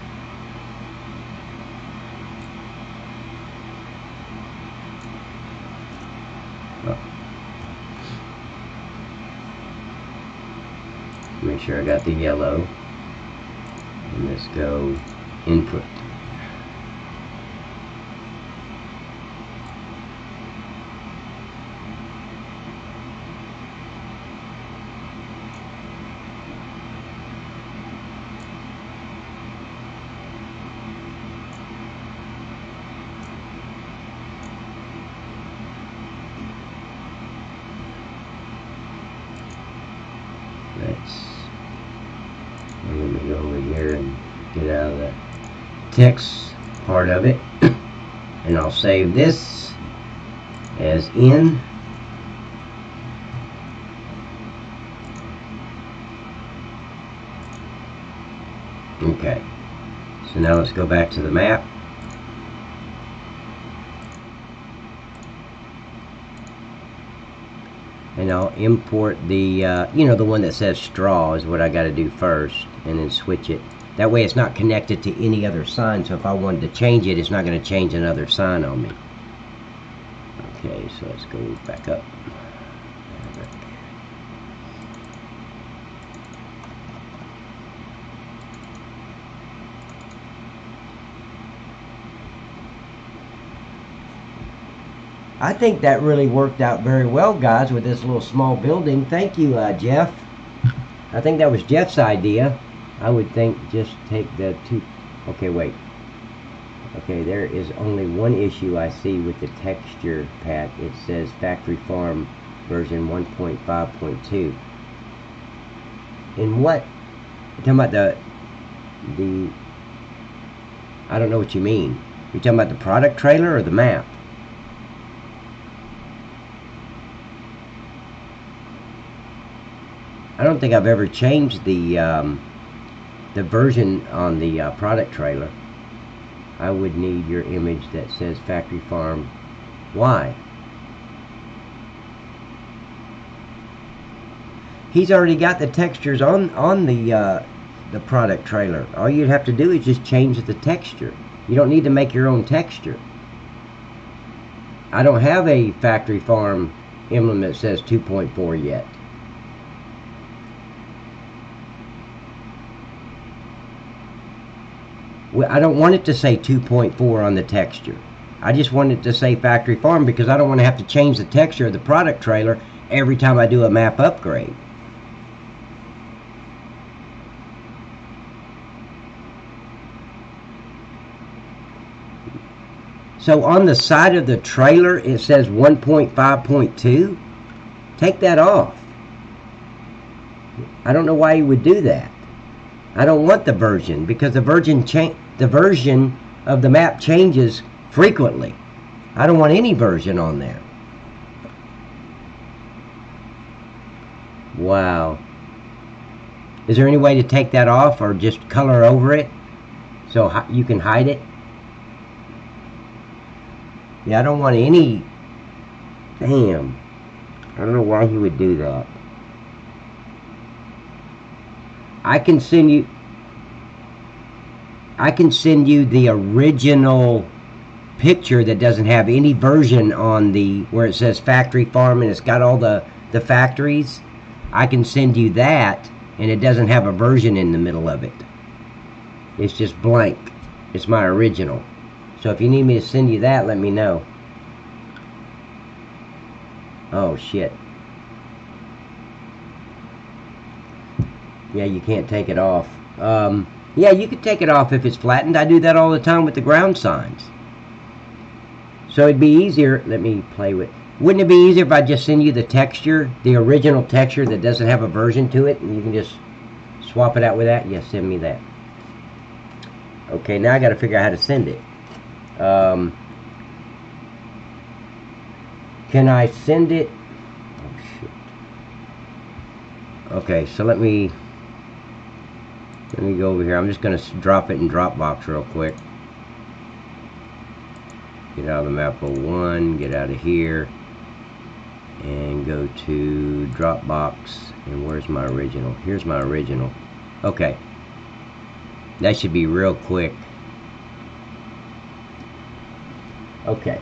Make sure I got the yellow. And let's go input. Let me go over here and get out of the text part of it. And I'll save this as in. Okay. So now let's go back to the map. And I'll import the, you know, the one that says straw is what I got to do first, and then switch it. That way it's not connected to any other sign, so if I wanted to change it, it's not going to change another sign on me. Okay, so let's go back up. I think that really worked out very well, guys, with this little small building. Thank you, Jeff. I think that was Jeff's idea. I would think just take the two. Okay, wait. Okay, there is only one issue I see with the texture pack. It says factory farm version 1.5.2. In what? You're talking about the I don't know what you mean. You're talking about the product trailer or the map? I don't think I've ever changed the version on the product trailer. I would need your image that says factory farm. Why? He's already got the textures on the product trailer. All you'd have to do is just change the texture. You don't need to make your own texture. I don't have a factory farm emblem that says 2.4 yet. Well, I don't want it to say 2.4 on the texture. I just want it to say factory farm because I don't want to have to change the texture of the product trailer every time I do a map upgrade. So on the side of the trailer it says 1.5.2. Take that off. I don't know why you would do that. I don't want the version because the version of the map changes frequently. I don't want any version on there. Wow. Is there any way to take that off or just color over it so you can hide it? Yeah, I don't want any. Damn. I don't know why he would do that. I can send you the original picture that doesn't have any version on the where it says factory farm and it's got all the factories. I can send you that and it doesn't have a version in the middle of it. It's just blank. It's my original. So if you need me to send you that, let me know. Oh shit. Yeah, you can't take it off. Yeah, you could take it off if it's flattened. I do that all the time with the ground signs. So it'd be easier. Let me play with. Wouldn't it be easier if I just send you the texture, the original texture that doesn't have a version to it, and you can just swap it out with that? Yes, send me that. Okay, now I got to figure out how to send it. Can I send it? Oh shit. Okay, so let me go over here. I'm just going to drop it in Dropbox real quick. Get out of the map 01, get out of here, and go to Dropbox. And where's my original? Here's my original. Okay. That should be real quick. Okay.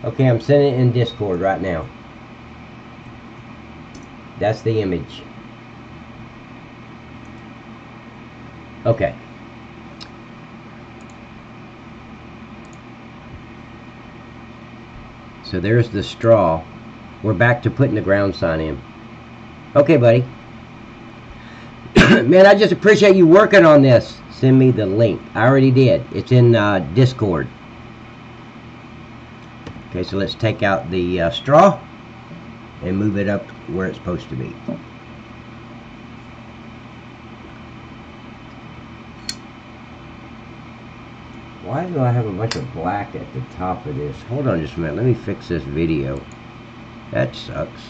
Okay, I'm sending it in Discord right now. That's the image. Okay. So there's the straw. We're back to putting the ground sign in. Okay, buddy. Man, I just appreciate you working on this. Send me the link. I already did. It's in Discord. Okay, so let's take out the straw and move it up where it's supposed to be. Why do I have a bunch of black at the top of this? Hold on just a minute. Let me fix this video. That sucks.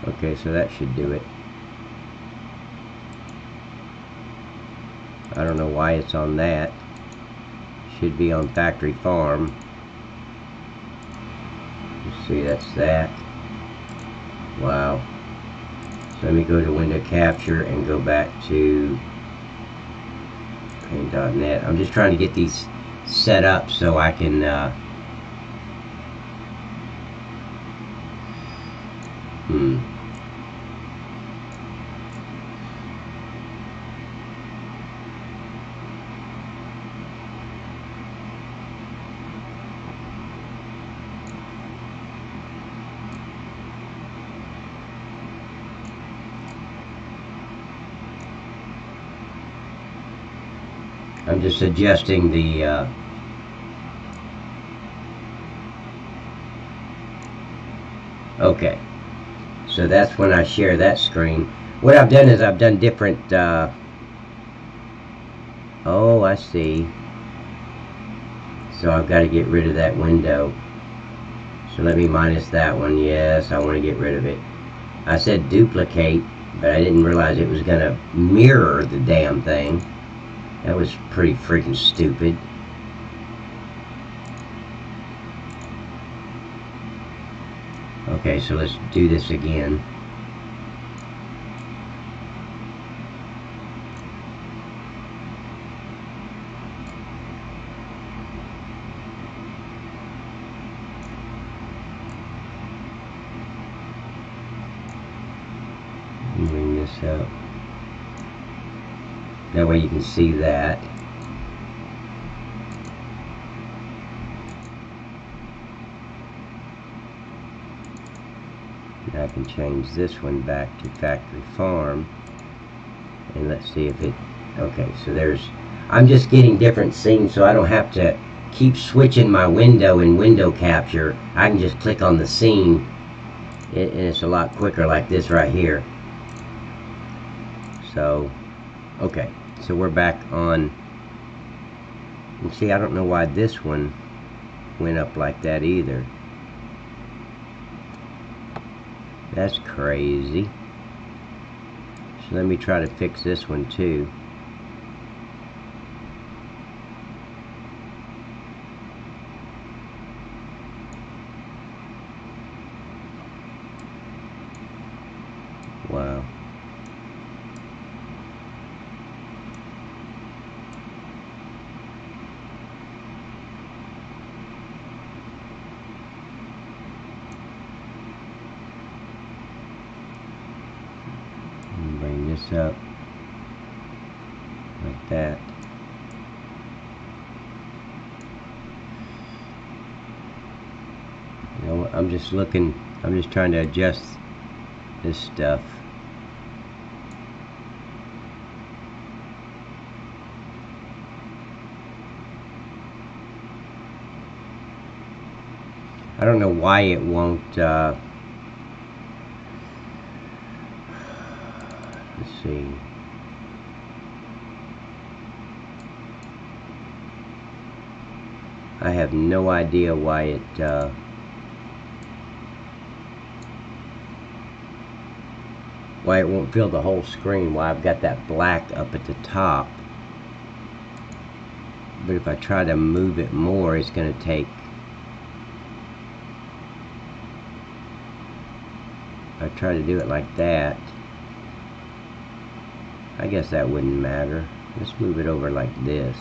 Okay, so that should do it. I don't know why it's on that. Should be on factory farm. Let's see, that's that. Wow. So let me go to window capture and go back to paint.net. I'm just trying to get these set up so I can I'm just adjusting the okay, so that's when I share that screen. What I've done is I've done different oh, I see. So I've got to get rid of that window. So let me minus that one. Yes, I want to get rid of it. I said duplicate, but I didn't realize it was going to mirror the damn thing. That was pretty freaking stupid. Okay, so let's do this again. Bring this up. That way you can see that. And I can change this one back to factory farm. And let's see if it... Okay, so there's... I'm just getting different scenes so I don't have to keep switching my window in window capture. I can just click on the scene and it's a lot quicker like this right here. So, okay. So we're back on, and see, I don't know why this one went up like that either. That's crazy. So let me try to fix this one too. Wow. Bring this up like that. You know, I'm just trying to adjust this stuff. I don't know why it won't let's see. I have no idea why it won't fill the whole screen, why I've got that black up at the top. But if I try to move it more, it's going to take... If I try to do it like that, I guess that wouldn't matter. Let's move it over like this.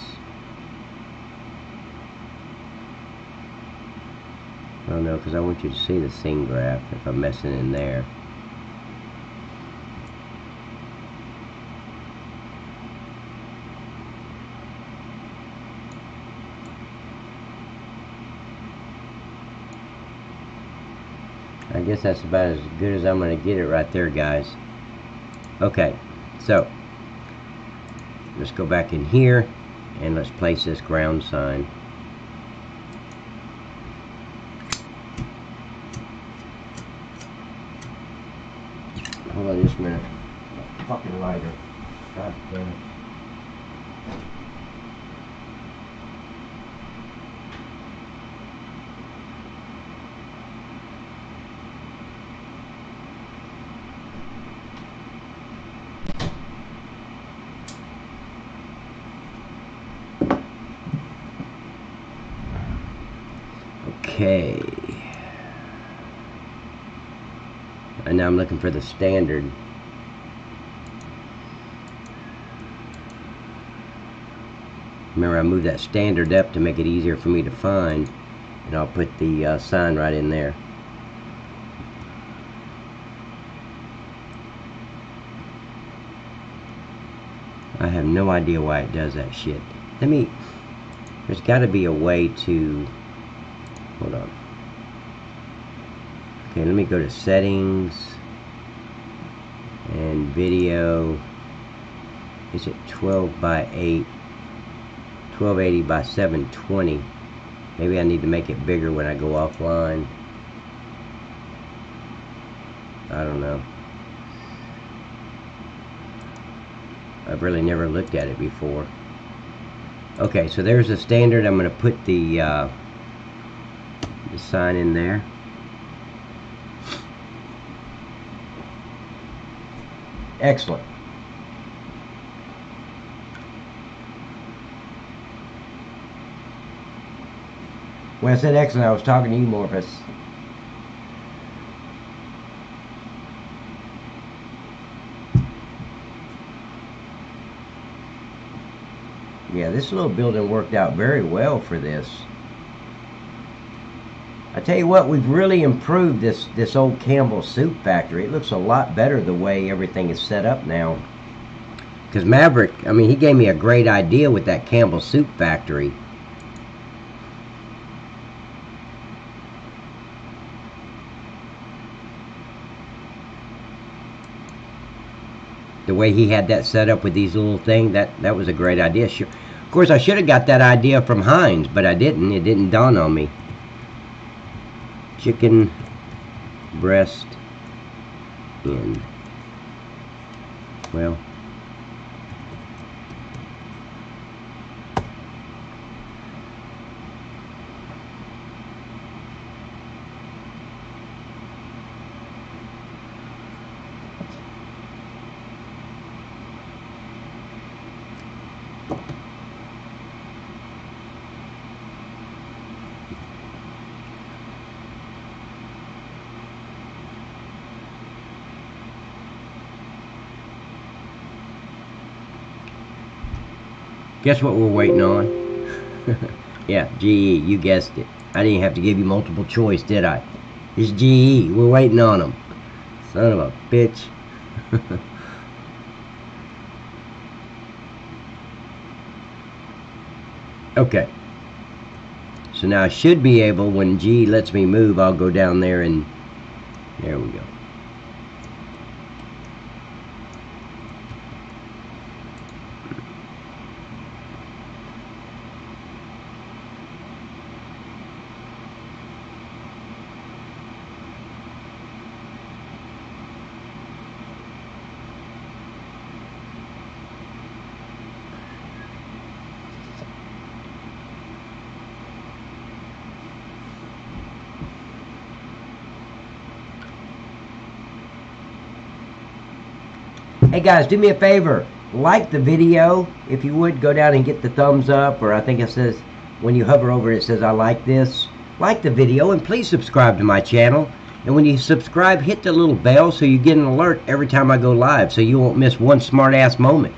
Oh no, because I want you to see the scene graph if I'm messing in there. I guess that's about as good as I'm going to get it right there, guys. Okay, so let's go back in here and let's place this ground sign. Hold on just a minute. Fucking lighter. God damn it. Okay. And now I'm looking for the standard. Remember, I moved that standard up to make it easier for me to find, and I'll put the sign right in there. I have no idea why it does that shit. There's got to be a way to, hold on. Okay, let me go to settings and video. Is it 12 by 8? 1280 by 720. Maybe I need to make it bigger when I go offline. I don't know. I've really never looked at it before. Okay, so there's a standard. I'm going to put the sign in there. Excellent. When I said excellent, I was talking to you, Morpheus. Yeah, this little building worked out very well for this. I tell you what, we've really improved this old Campbell soup factory. It looks a lot better the way everything is set up now. Because Maverick, I mean, he gave me a great idea with that Campbell soup factory. The way he had that set up with these little things, that was a great idea. Sure. Of course, I should have got that idea from Heinz, but I didn't. It didn't dawn on me. Chicken breast in. Well, guess what we're waiting on? Yeah, GE, you guessed it. I didn't have to give you multiple choice, did I? It's GE. We're waiting on them. Son of a bitch. Okay. So now I should be able, when GE lets me move, I'll go down there and there we go. Hey guys, do me a favor, like the video. If you would, go down and get the thumbs up, or I think it says, when you hover over it, it says I like this. Like the video, and please subscribe to my channel. And when you subscribe, hit the little bell so you get an alert every time I go live, so you won't miss one smart ass moment.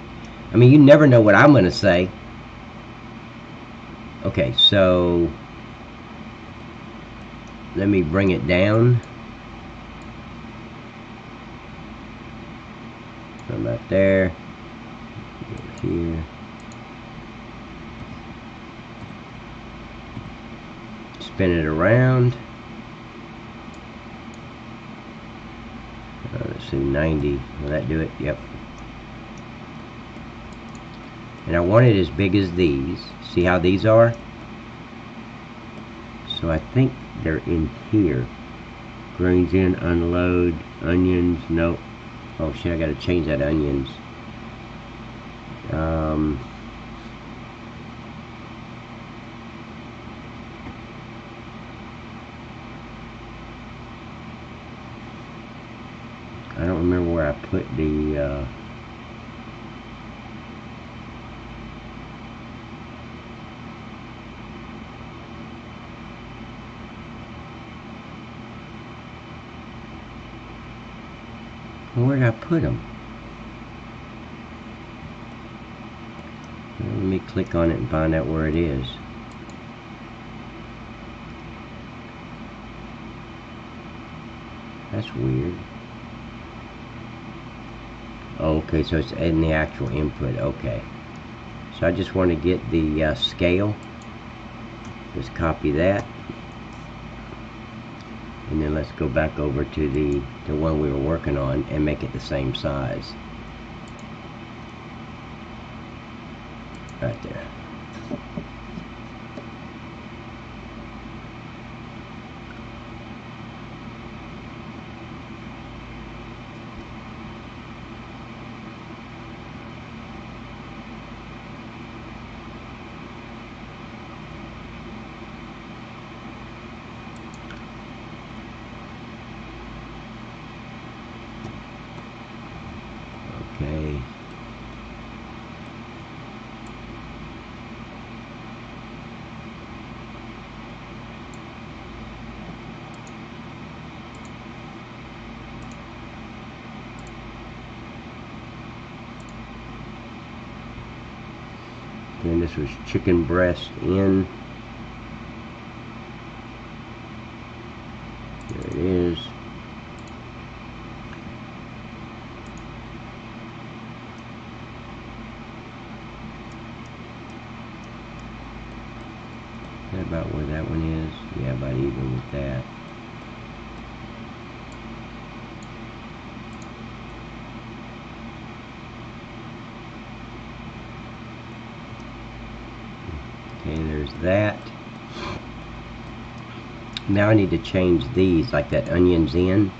I mean, you never know what I'm going to say. Okay, so let me bring it down. Right there. Go here. Spin it around. Let's see, 90. Will that do it? Yep. And I want it as big as these. See how these are? So I think they're in here. Grains in, unload, onions, nope. Oh shit, I gotta change that onions. I don't remember where I put the Where did I put them? Let me click on it and find out where it is. That's weird. Oh, okay, so it's in the actual input. Okay. So I just want to get the scale. Just copy that. And then let's go back over to the one we were working on and make it the same size. Right there. Okay. Then this was chicken breast in. There it is. Is that about where that one is? Yeah, about even with that. Okay, there's that. Now I need to change these, like that onions in.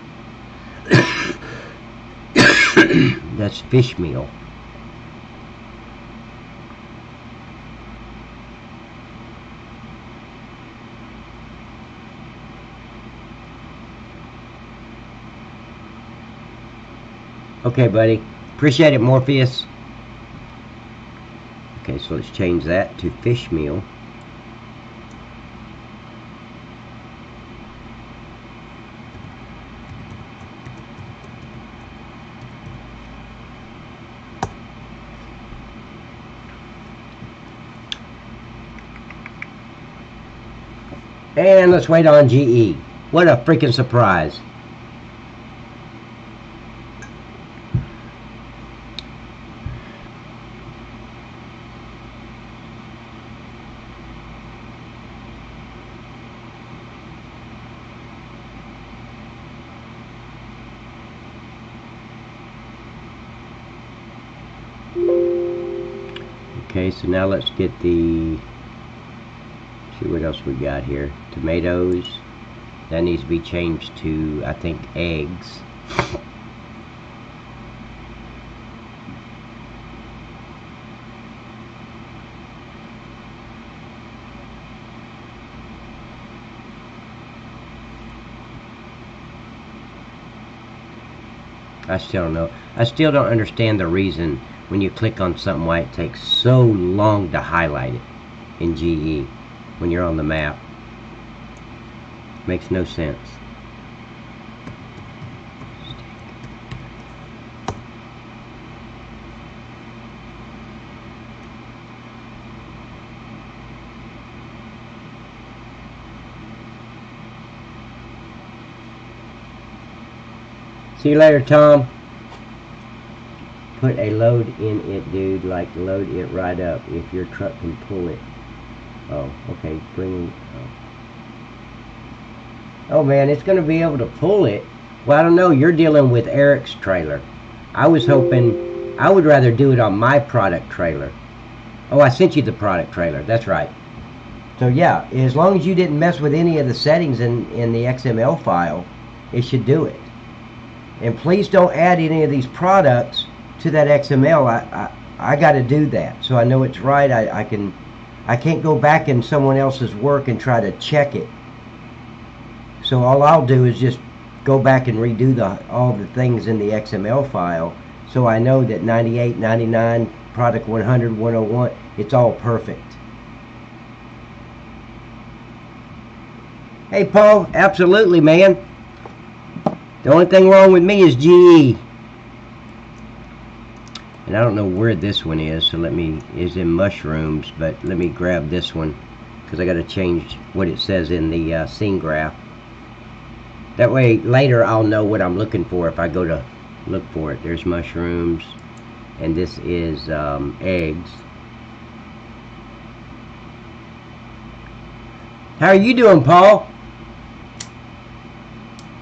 That's fish meal. Okay, buddy. Appreciate it, Morpheus. Okay, so let's change that to fish meal. And let's wait on GE. What a freaking surprise. Okay, so now let's get the, see what else we got here. Tomatoes. That needs to be changed to, I think, eggs. I still don't know. I still don't understand the reason when you click on something why it takes so long to highlight it in GE when you're on the map. Makes no sense. See you later, Tom. Put a load in it, dude, like load it right up if your truck can pull it. Oh, okay, bring, oh man, it's going to be able to pull it. Well, I don't know, you're dealing with Eric's trailer. I was hoping, I would rather do it on my product trailer. Oh, I sent you the product trailer, that's right. So yeah, as long as you didn't mess with any of the settings in the XML file, it should do it. And please don't add any of these products to that XML. I got to do that so I know it's right. I can't go back in someone else's work and try to check it. So all I'll do is just go back and redo all the things in the XML file so I know that 98, 99, product 100, 101, it's all perfect. Hey Paul, absolutely man. The only thing wrong with me is GE. And I don't know where this one is, so is in mushrooms, but let me grab this one, because I got to change what it says in the scene graph. That way later I'll know what I'm looking for if I go to look for it. There's mushrooms, and this is eggs. How are you doing, Paul?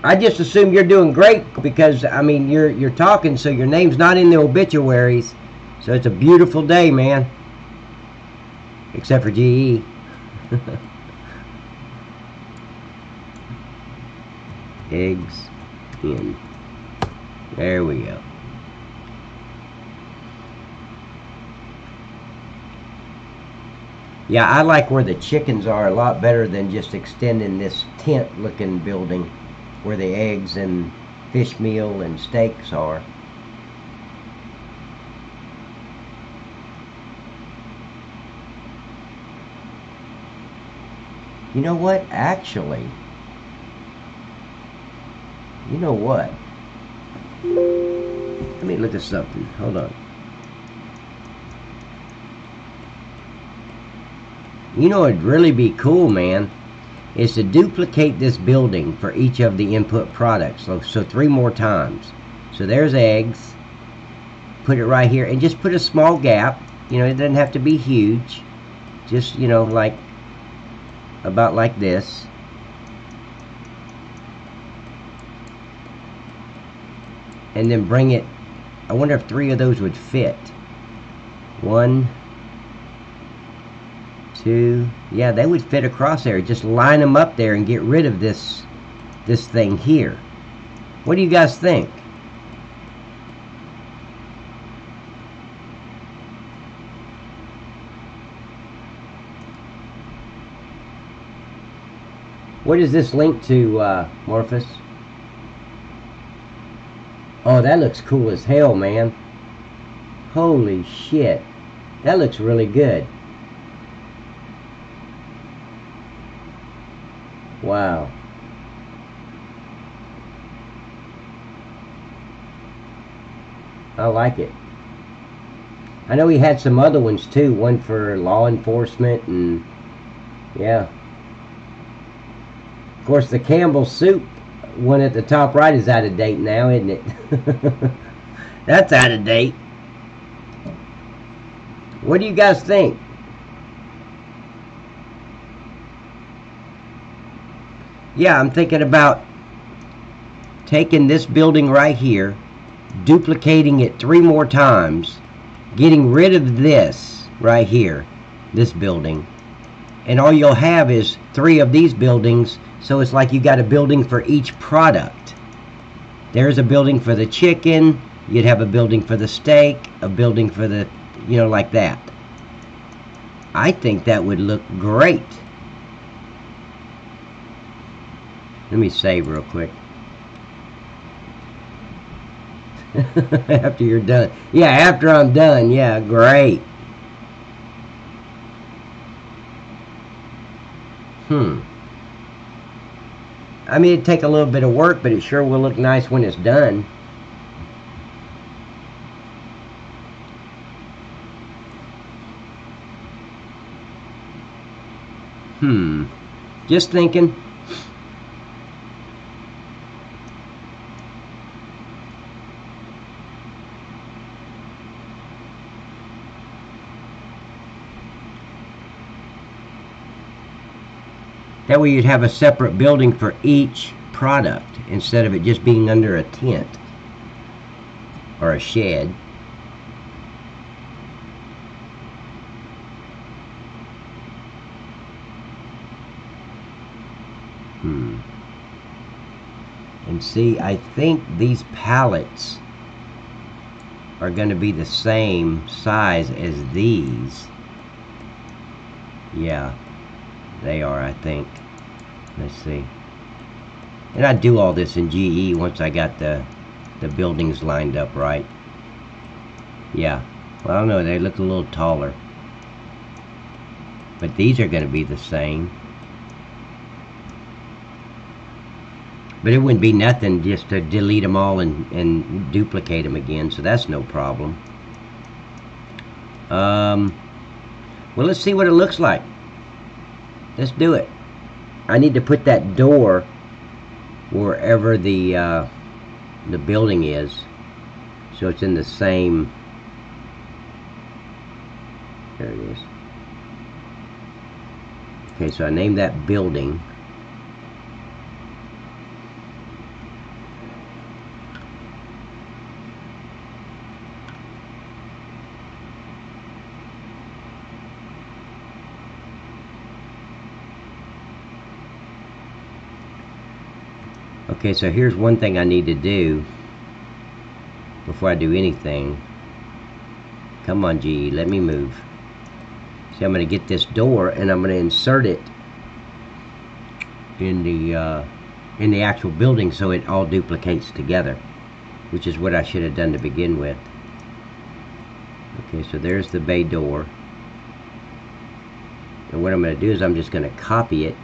I just assume you're doing great, because I mean you're talking, so your name's not in the obituaries. So it's a beautiful day, man. Except for GE. Eggs in. There we go. Yeah, I like where the chickens are a lot better than just extending this tent looking building where the eggs and fish meal and steaks are. You know what? Actually, you know what? Let me look at something. Hold on. You know, it'd really be cool, man, is to duplicate this building for each of the input products. So 3 more times. So there's eggs. Put it right here, and just put a small gap. You know, it doesn't have to be huge. Just, you know, like about like this. And then bring it. I wonder if 3 of those would fit. 1, 2. Yeah, they would fit across there. Just line them up there and get rid of this thing here. What do you guys think? What is this link to, Morphus? Oh, that looks cool as hell, man. Holy shit. That looks really good. Wow. I like it. I know he had some other ones too. One for law enforcement and... yeah. Of course, the Campbell soup one at the top right is out of date now, isn't it? That's out of date. What do you guys think? Yeah, I'm thinking about taking this building right here, duplicating it 3 more times, getting rid of this right here, this building, and all you'll have is 3 of these buildings. So it's like you got a building for each product. There's a building for the chicken, you'd have a building for the steak, a building for the, you know, like that. I think that would look great. Let me save real quick. After you're done. Yeah, after I'm done. Yeah, great. I mean, it'd take a little bit of work, but it sure will look nice when it's done. Just thinking. That way you'd have a separate building for each product instead of it just being under a tent or a shed. And see, I think these pallets are going to be the same size as these. Yeah, they are, I think. Let's see. And I'd do all this in GE once I got the buildings lined up right. Yeah, well, I don't know, they look a little taller. But these are going to be the same. But it wouldn't be nothing just to delete them all and duplicate them again, so that's no problem. Well, let's see what it looks like. Let's do it. I need to put that door wherever the building is, so it's in the same. There it is. Okay, so I named that building. Okay, so here's one thing I need to do before I do anything. Come on, GE, let me move. See, I'm going to get this door and I'm going to insert it in the actual building so it all duplicates together, which is what I should have done to begin with. Okay, so there's the bay door. And what I'm going to do is I'm just going to copy it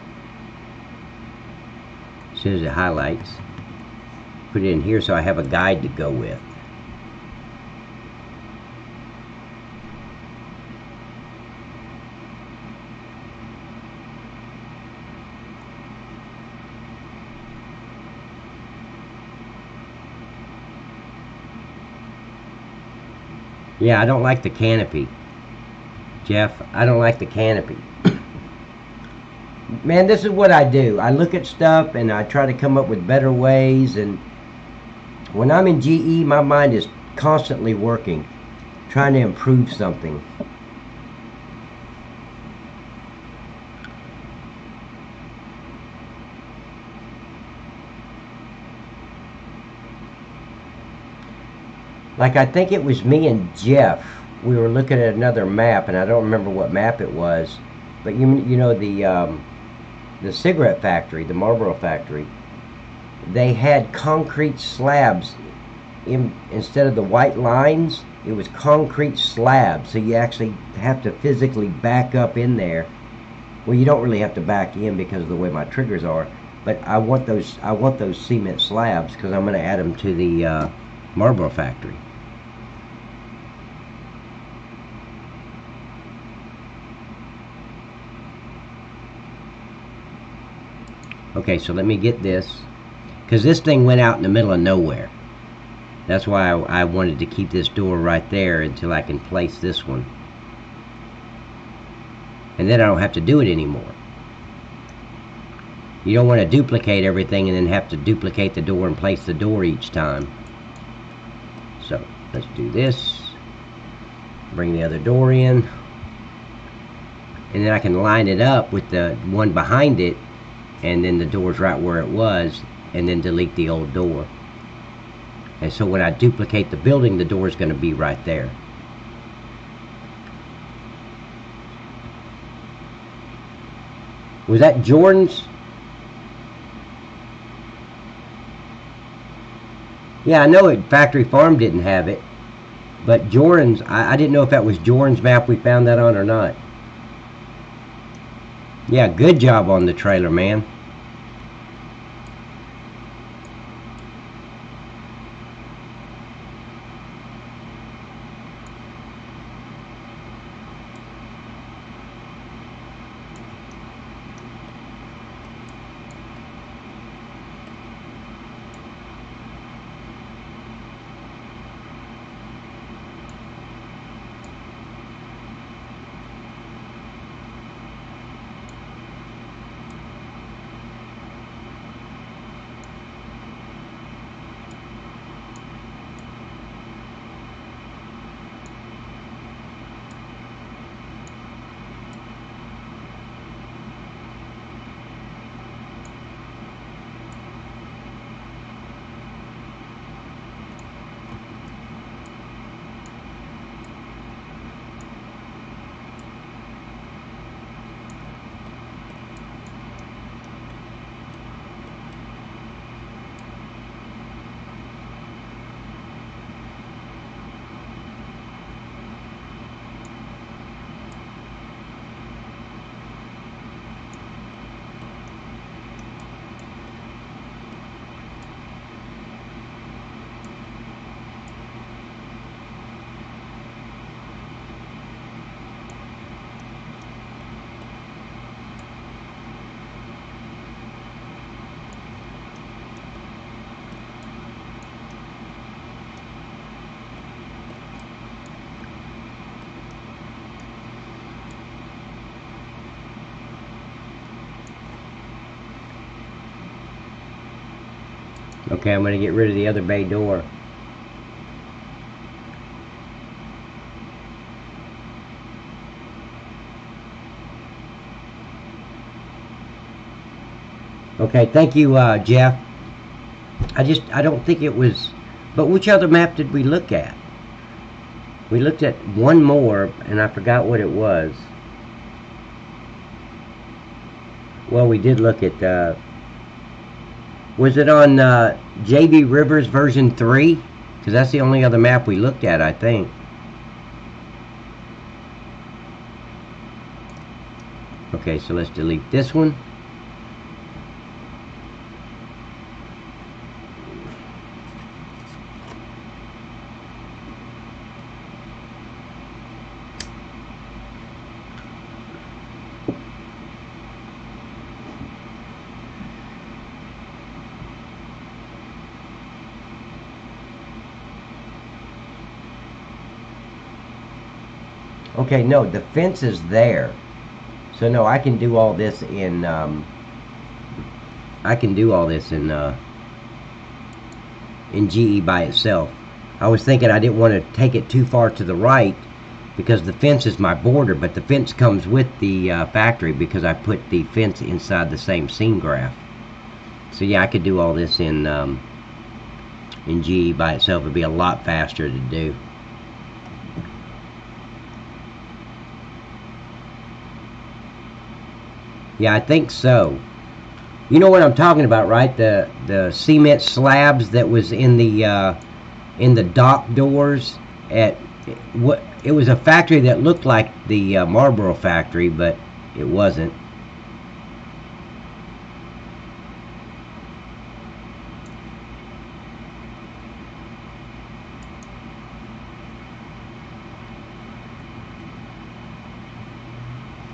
as soon as it highlights. Put it in here so I have a guide to go with. Yeah, I don't like the canopy. Jeff, I don't like the canopy. Man, this is what I do. I look at stuff and I try to come up with better ways, and when I'm in GE, my mind is constantly working, trying to improve something. Like, I think it was me and Jeff. We were looking at another map, and I don't remember what map it was. But you know the cigarette factory, the Marlboro factory, they had concrete slabs instead of the white lines. It was concrete slabs, so you actually have to physically back up in there. Well, you don't really have to back in because of the way my triggers are, but I want those cement slabs because I'm going to add them to the Marlboro factory. Okay, so let me get this, because this thing went out in the middle of nowhere. That's why I wanted to keep this door right there until I can place this one. And then I don't have to do it anymore. You don't want to duplicate everything and then have to duplicate the door and place the door each time. So let's do this. Bring the other door in. And then I can line it up with the one behind it, and then the door's right where it was, and then delete the old door. And so when I duplicate the building, the door is going to be right there. Was that Jordan's? Yeah, I know it. Factory Farm didn't have it, but Jordan's, I didn't know if that was Jordan's map we found that on or not. Yeah, good job on the trailer, man. Okay, I'm going to get rid of the other bay door. Okay, thank you, Jeff. I don't think it was, but which other map did we look at? We looked at one more, and I forgot what it was. Well, we did look at, was it on JB Rivers version 3? Because that's the only other map we looked at, I think. Okay, so let's delete this one. Okay, no, the fence is there. So no, I can do all this in GE by itself. I was thinking I didn't want to take it too far to the right because the fence is my border, but the fence comes with the factory because I put the fence inside the same scene graph. So yeah, I could do all this in GE by itself. It'd be a lot faster to do. Yeah, I think so. You know what I'm talking about, right? The cement slabs that was in the dock doors at what? It was a factory that looked like the Marlboro factory, but it wasn't.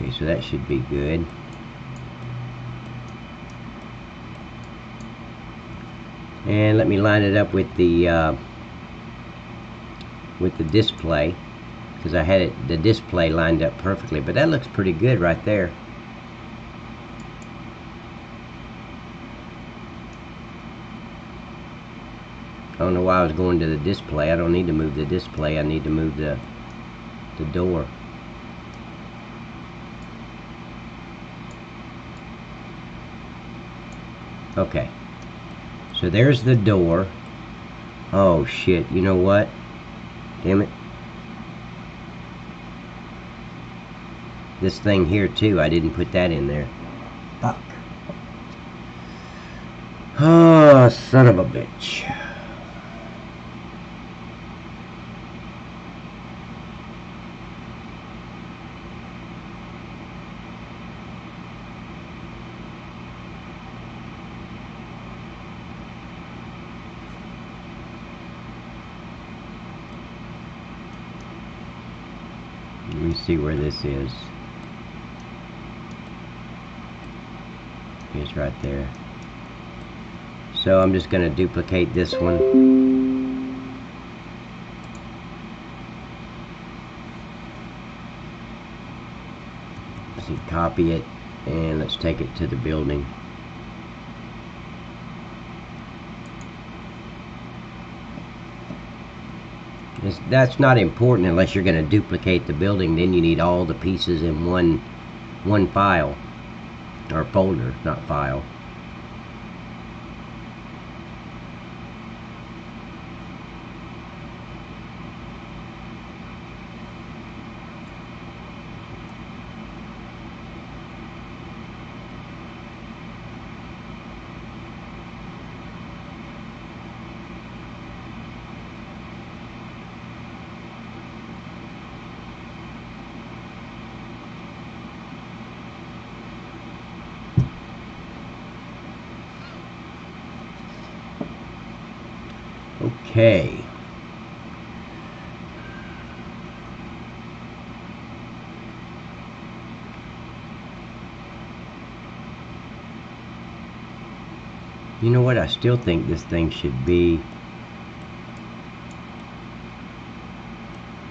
Okay, so that should be good. And let me line it up with the display, because I had the display lined up perfectly. But that looks pretty good right there. I don't know why I was going to the display. I don't need to move the display. I need to move the door. Okay. So there's the door. Oh shit, you know what? Damn it. This thing here too, I didn't put that in there. Fuck. Oh, son of a bitch. Let me see where this is. It's right there. So I'm just going to duplicate this one. See, copy it, and let's take it to the building. That's not important unless you're going to duplicate the building. Then you need all the pieces in one file, or folder, not file. Okay. You know what? I still think this thing should be...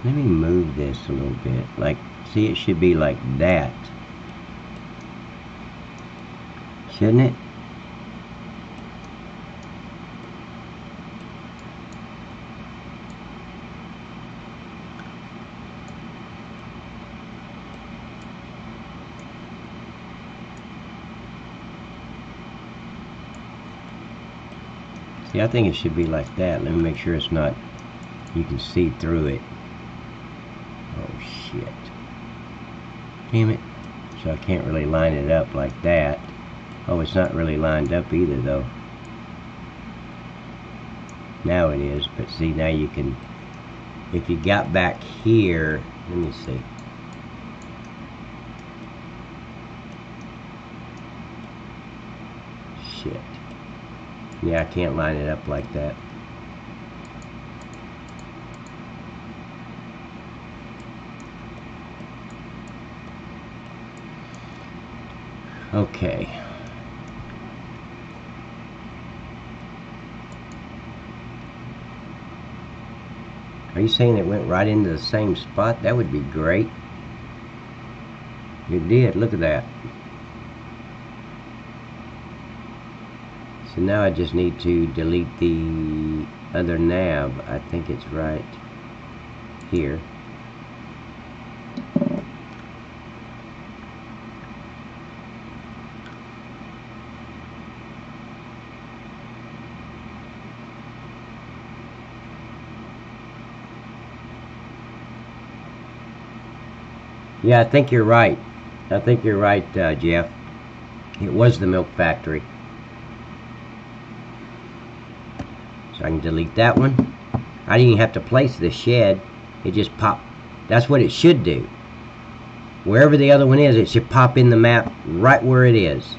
Let me move this a little bit. Like, see, it should be like that. Shouldn't it? See, I think it should be like that. Let me make sure it's not, you can see through it. Oh shit. Damn it. So I can't really line it up like that. Oh, it's not really lined up either though. Now it is, but see, now you can, if you got back here, let me see. Shit. Yeah, I can't line it up like that. Okay. Are you saying it went right into the same spot? That would be great. It did. Look at that. So now I just need to delete the other nav. I think it's right here. Yeah, I think you're right. I think you're right, Jeff. It was the milk factory. So I can delete that one. I didn't even have to place the shed. It just popped. That's what it should do. Wherever the other one is, it should pop in the map right where it is.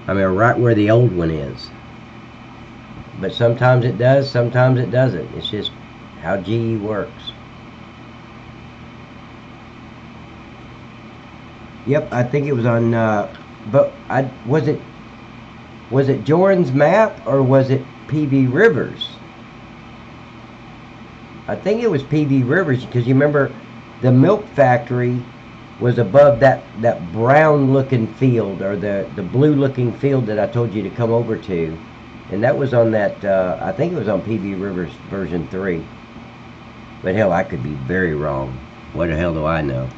I mean, right where the old one is. But sometimes it does, sometimes it doesn't. It's just how GE works. Yep, I think it was on, but was it Jordan's map or was it PV Rivers? I think it was PV Rivers, because you remember the milk factory was above that brown looking field, or the blue looking field that I told you to come over to, and that was on that, I think it was on PV Rivers version 3. But hell, I could be very wrong. What the hell do I know?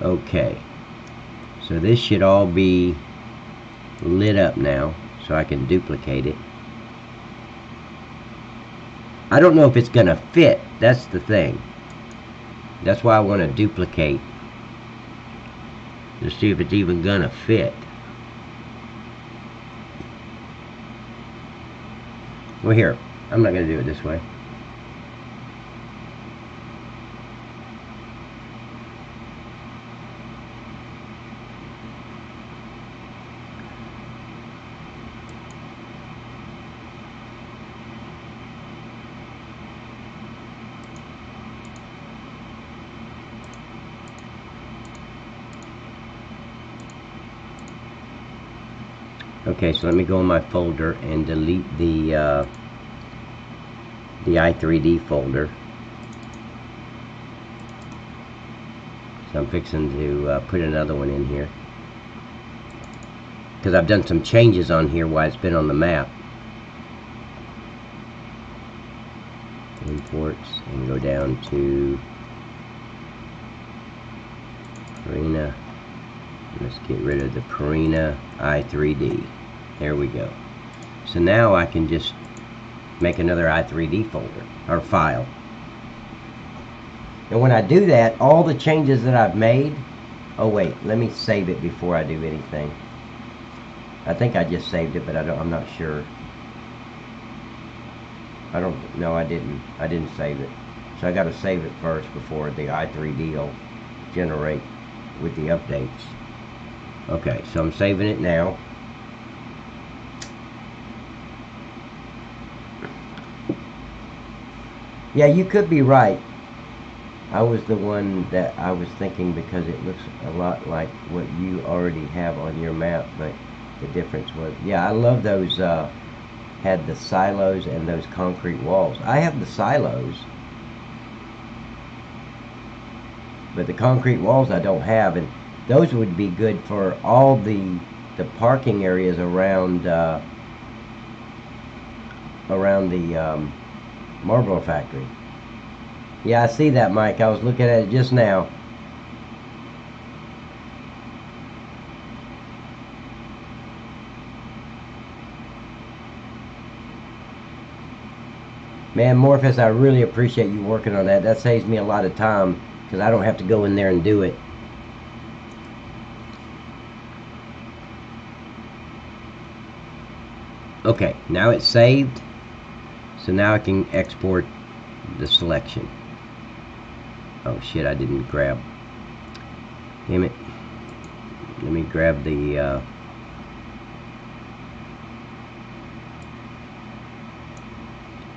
Okay, so this should all be lit up now, so I can duplicate it. I don't know if it's gonna fit. That's the thing. That's why I want to duplicate, to see if it's even gonna fit. Well, here, I'm not gonna do it this way. Okay, so let me go in my folder and delete the i3D folder. So I'm fixing to put another one in here, because I've done some changes on here while it's been on the map. Imports, and go down to Purina. Let's get rid of the Purina i3D. There we go. So now I can just make another i3D folder, or file. And when I do that, all the changes that I've made, oh wait, let me save it before I do anything. I think I just saved it, but I'm not sure. No, I didn't save it. So I got to save it first before the i3D will generate with the updates. Okay, so I'm saving it now. Yeah, you could be right. I was the one that I was thinking, because it looks a lot like what you already have on your map, but the difference was, yeah, I love those, had the silos and those concrete walls. I have the silos, but the concrete walls I don't have, and those would be good for all the parking areas around the Marlboro factory. Yeah, I see that, Mike. I was looking at it just now. Man, Morphus, I really appreciate you working on that. That saves me a lot of time because I don't have to go in there and do it. Okay, now it's saved. So now I can export the selection. Oh shit, I didn't grab. Damn it. Let me grab the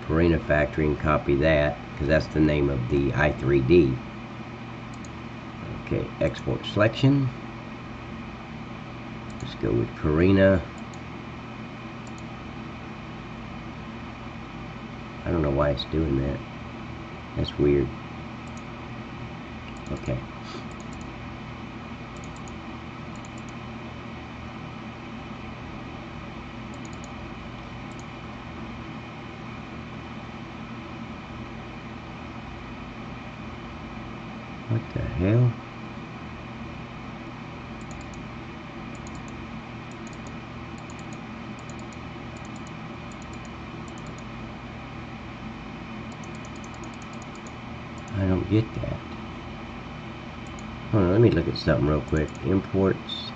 Purina factory and copy that, because that's the name of the i3D. Okay, export selection. Let's go with Purina. I don't know why it's doing that. That's weird. Okay. What the hell? I don't get that. Hold on, let me look at something real quick. Imports.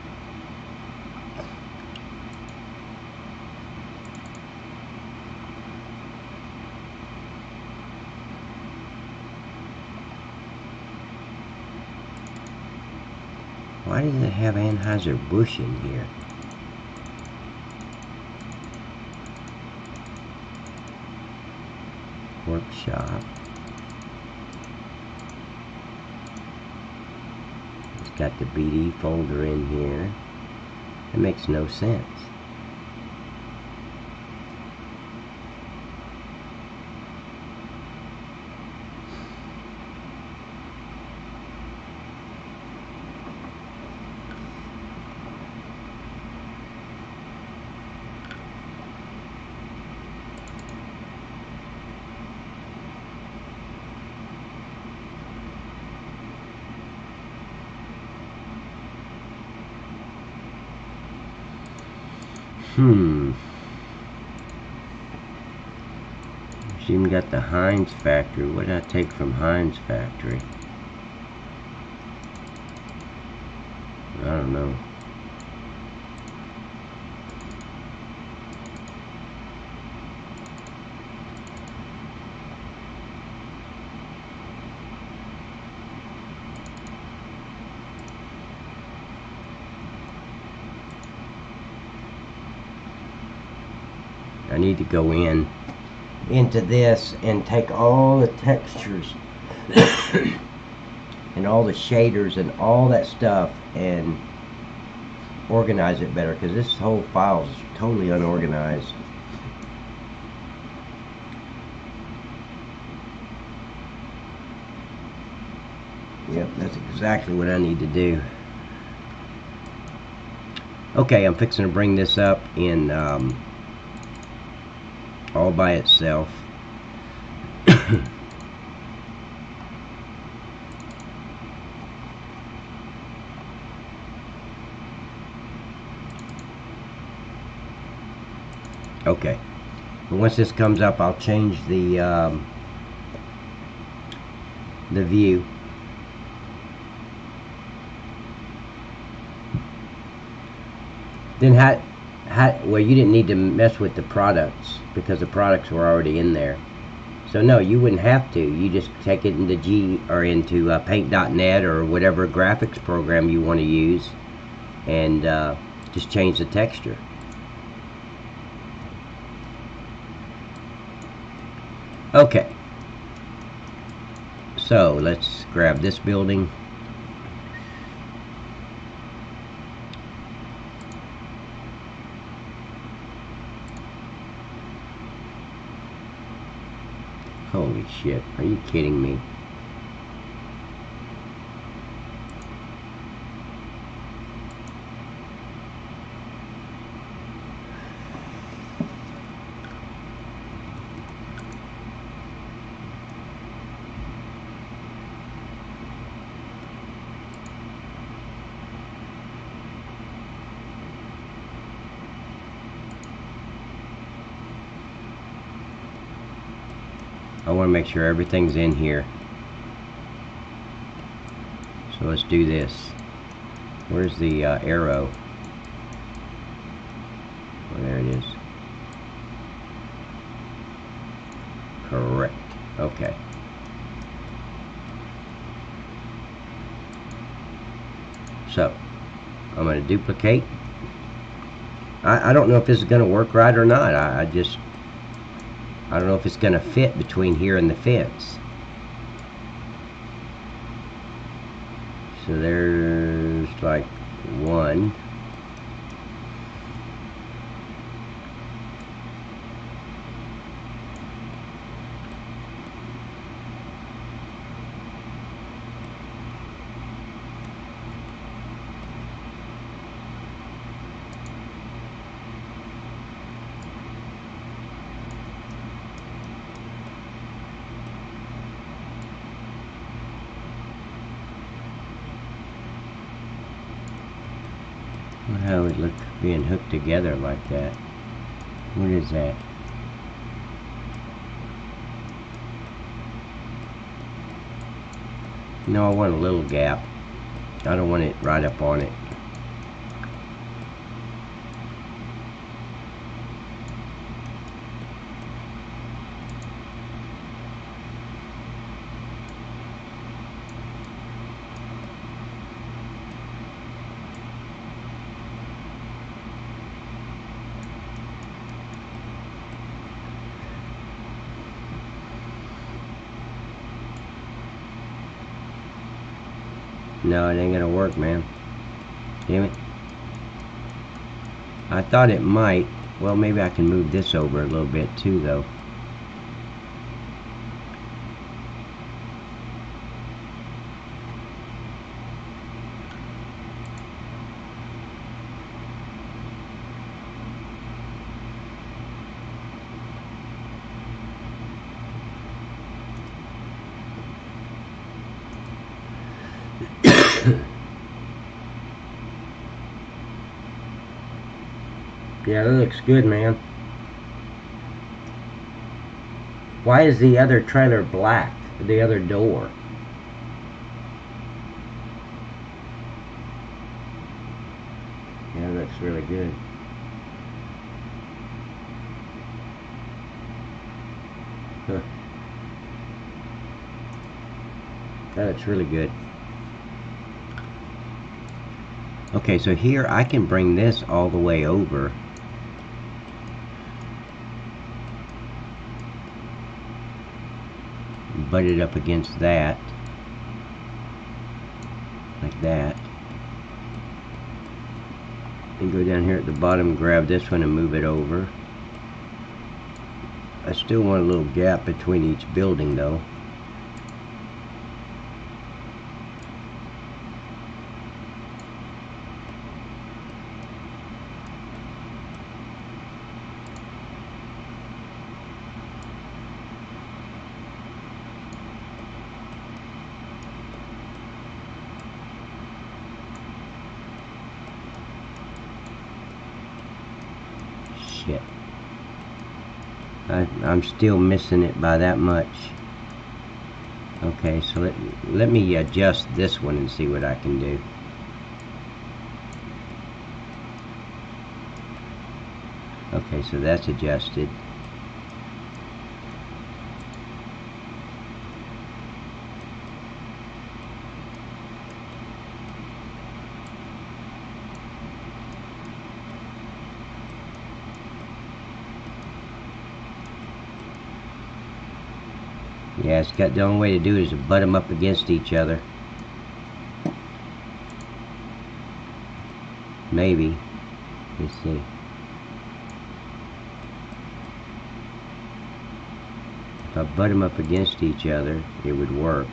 Why does it have Anheuser-Busch in here? Workshop. It's got the BD folder in here. It makes no sense. She even got the Heinz factory. What did I take from Heinz factory? I don't know. I need to go into this and take all the textures and all the shaders and all that stuff and organize it better, because this whole file is totally unorganized. Yep, that's exactly what I need to do. Okay, I'm fixing to bring this up in all by itself. Okay, but once this comes up, I'll change the view. Then well, you didn't need to mess with the products because the products were already in there. So no, you wouldn't have to. You just take it into into paint.net or whatever graphics program you want to use, and just change the texture. Okay. So let's grab this building. Holy shit, are you kidding me? I want to make sure everything's in here. So let's do this. Where's the arrow? Oh, there it is. Correct. Okay. So, I'm going to duplicate. I don't know if this is going to work right or not. I don't know if it's going to fit between here and the fence. So there's like one. How it look being hooked together like that. What is that? No, I want a little gap. I don't want it right up on it. No, it ain't gonna work, man. Damn it. I thought it might. Well, maybe I can move this over a little bit too, though. Yeah, that looks good, man. Why is the other trailer black? The other door? Yeah, that looks really good. Huh. That looks really good. Okay, so here I can bring this all the way over. Butt it up against that. Like that. And go down here at the bottom, grab this one and move it over. I still want a little gap between each building though. Shit. I'm still missing it by that much. Okay, so let me adjust this one and see what I can do. Okay, so that's adjusted. Yeah, it's got, the only way to do it is to butt them up against each other. Maybe. Let's see. If I butt them up against each other, it would work.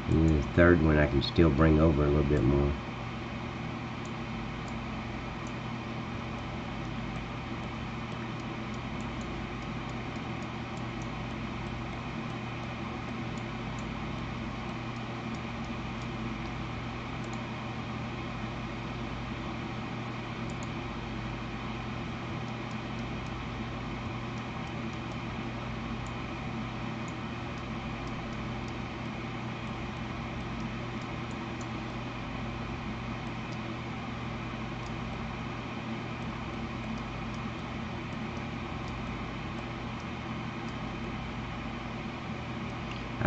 And then the third one I can still bring over a little bit more.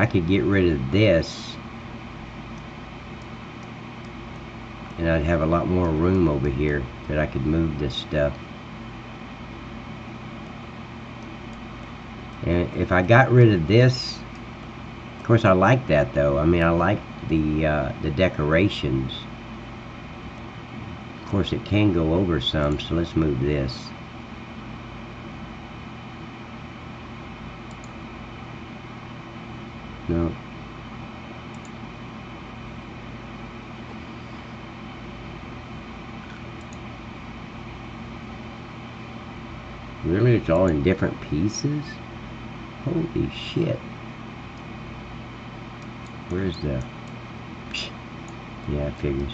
I could get rid of this, and I'd have a lot more room over here that I could move this stuff. And if I got rid of this, of course I like that though. I mean, I like the decorations. Of course it can go over some, so let's move this. No. Really? It's all in different pieces? Holy shit. Where's the... Yeah, it figures.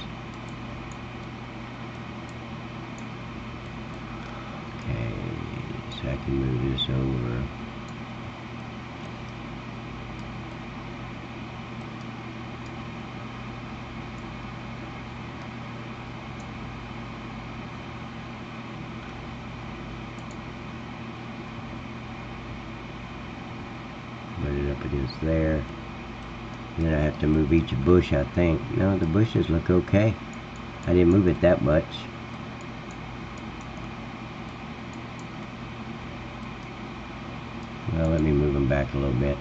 Okay, so I can move this over. Put it up against there. And then I have to move each bush, I think. No, the bushes look okay. I didn't move it that much. Well, let me move them back a little bit.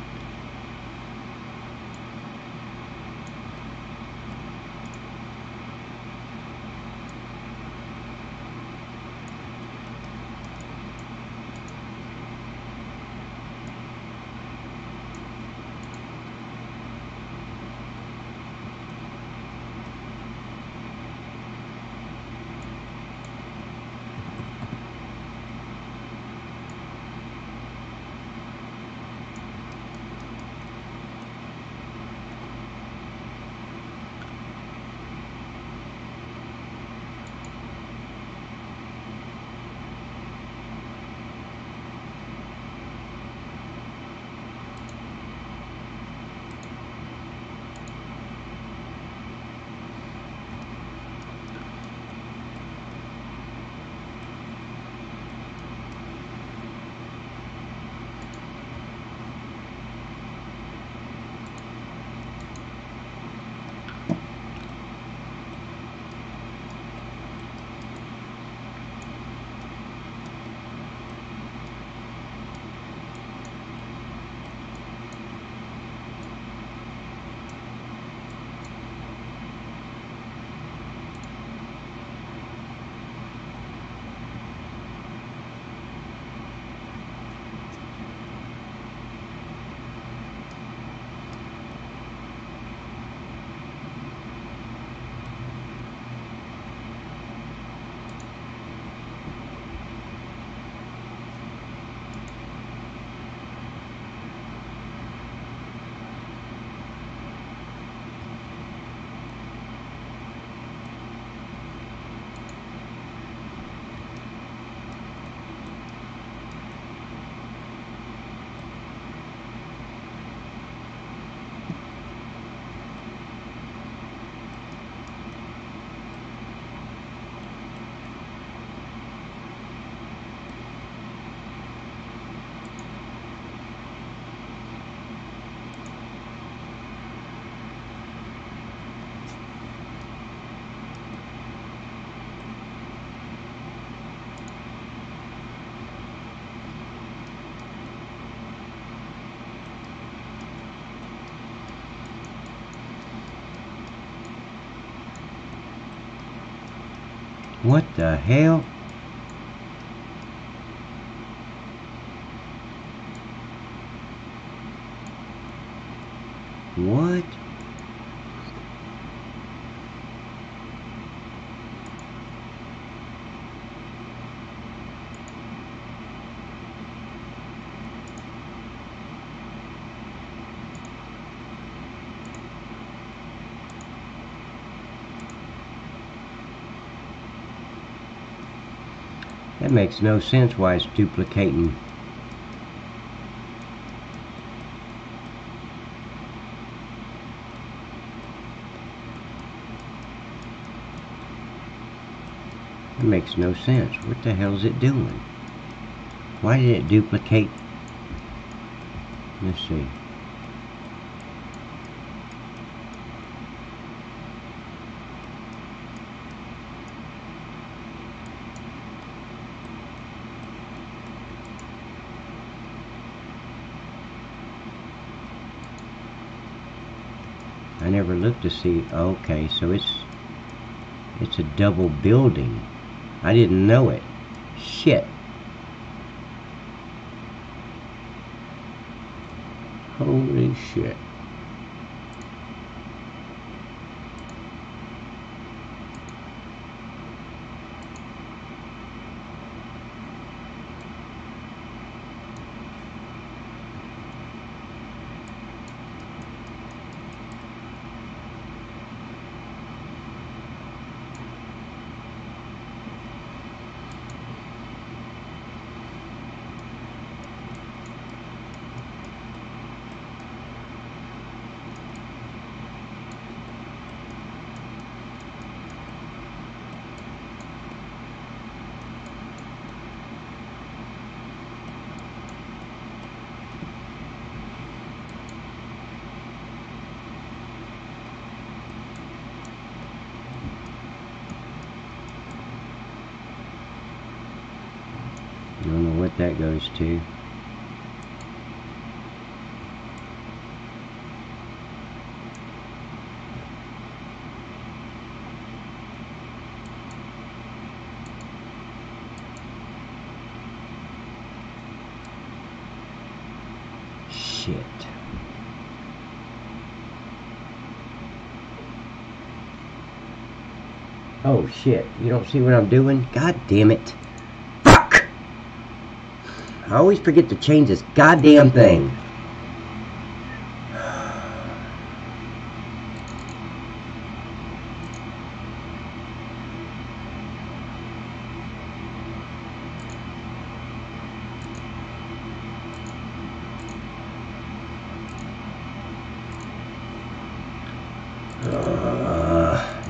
What the hell? What? That makes no sense why it's duplicating. That makes no sense. What the hell is it doing? Why did it duplicate? Let's see. never looked to see. Okay, so it's a double building. I didn't know it. Shit. Holy shit. I don't know what that goes to. Shit. Oh shit, you don't see what I'm doing? God damn it. Fuck! I always forget to change this goddamn thing.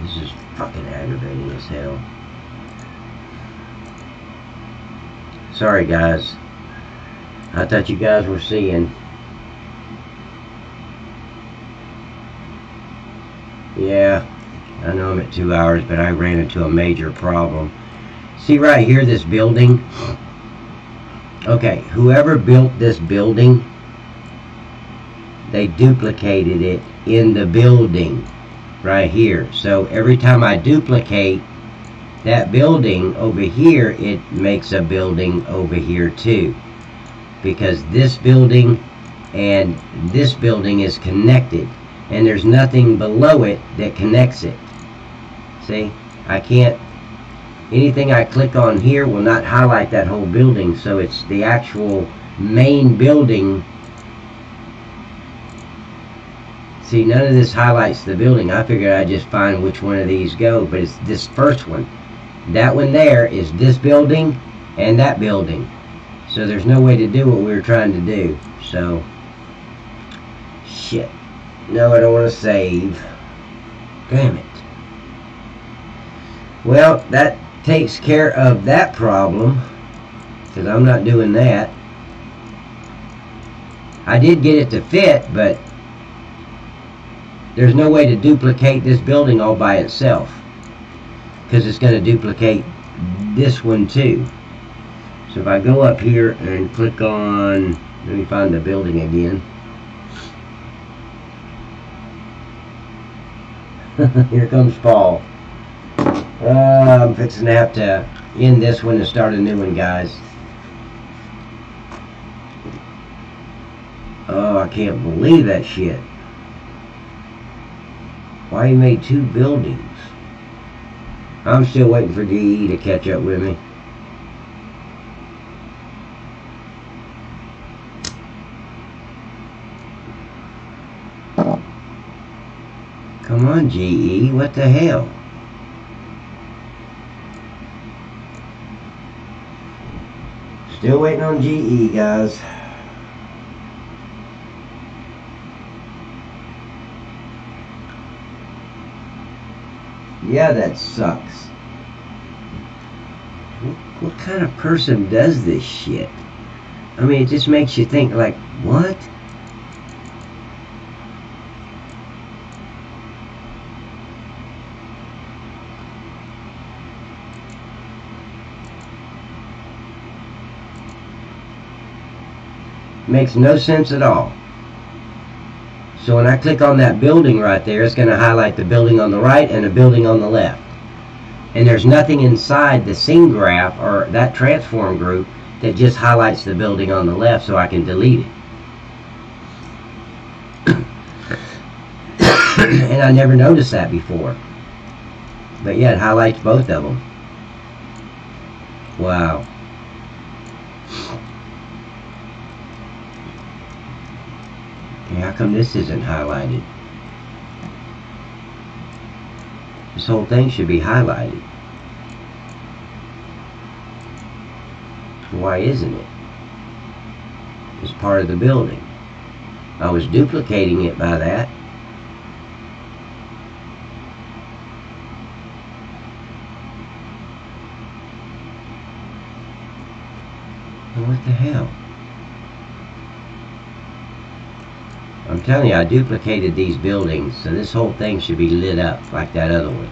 This is fucking aggravating as hell. Sorry guys. I thought you guys were seeing. Yeah, I know I'm at 2 hours, but I ran into a major problem. See right here, this building? Okay, whoever built this building, they duplicated it in the building right here. So every time I duplicate that building over here, it makes a building over here too, because this building and this building is connected, and there's nothing below it that connects it. See, I can't, anything I click on here will not highlight that whole building, so it's the actual main building. See, none of this highlights the building. I figured I'd just find which one of these go, but it's this first one. That one there is this building and that building. So there's no way to do what we were trying to do. So, shit. No, I don't want to save. Damn it. Well, that takes care of that problem, because I'm not doing that. I did get it to fit, but there's no way to duplicate this building all by itself, because it's going to duplicate this one too. So if I go up here and click on, let me find the building again. Here comes Paul. I'm fixing to have to end this one and start a new one, guys. Oh, I can't believe that shit. Why he made two buildings? I'm still waiting for GE to catch up with me. Come on, GE, what the hell? Still waiting on GE, guys. Yeah, that sucks. What kind of person does this shit? I mean, it just makes you think, like, what? Makes no sense at all. So when I click on that building right there, it's going to highlight the building on the right and the building on the left. And there's nothing inside the scene graph or that transform group that just highlights the building on the left, so I can delete it. And I never noticed that before. But yeah, it highlights both of them. Wow. Okay, how come this isn't highlighted? This whole thing should be highlighted. Why isn't it? It's part of the building. I was duplicating it by that. What the hell? I'm telling you, I duplicated these buildings, so this whole thing should be lit up like that other one.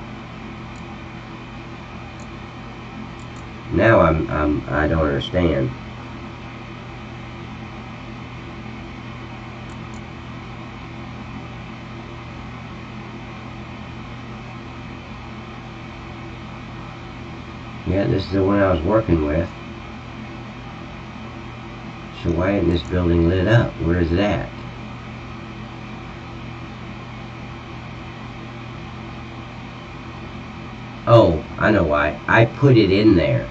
Now I don't understand. Yeah, this is the one I was working with. So why isn't this building lit up? Where is it at? Oh, I know why. I put it in there.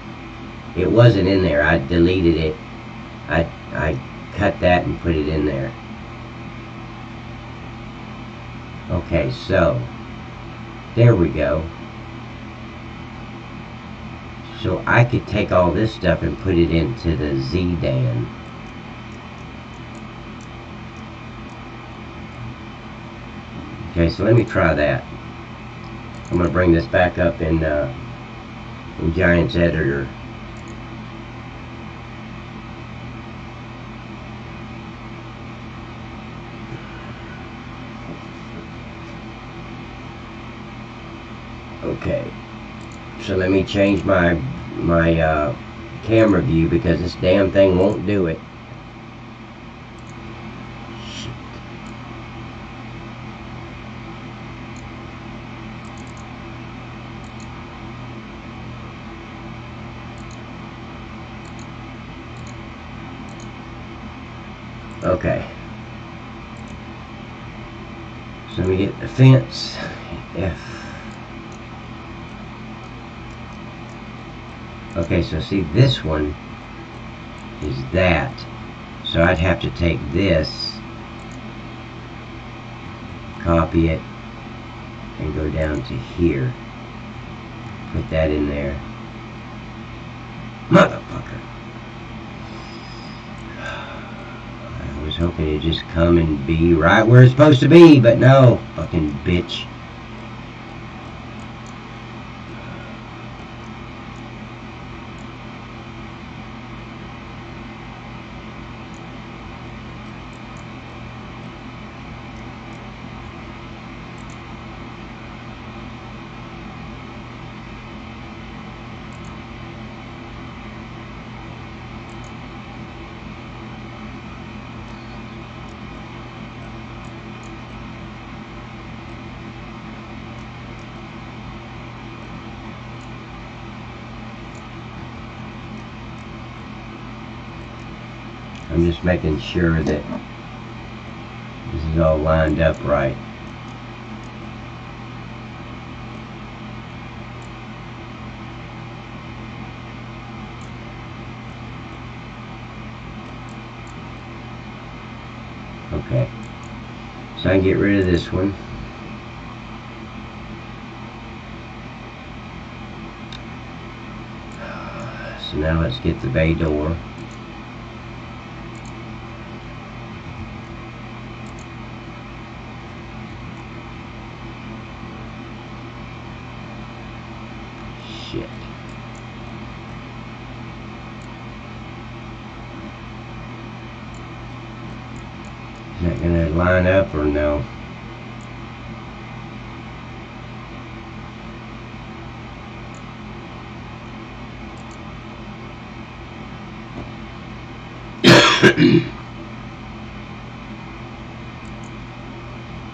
It wasn't in there. I deleted it. I cut that and put it in there. Okay, so there we go. So I could take all this stuff and put it into the ZDAN. Okay, so let me try that. I'm going to bring this back up in Giants Editor. Okay, so let me change my camera view because this damn thing won't do it. Okay, so let me get the fence. F. Okay, so see, this one is that. So I'd have to take this, copy it, and go down to here. Put that in there. Motherfucker. I was hoping it'd just come and be right where it's supposed to be, but no. Fucking bitch. I'm just making sure that this is all lined up right. Okay, so I can get rid of this one. So now let's get the bay door. Shit. Is that gonna line up or no?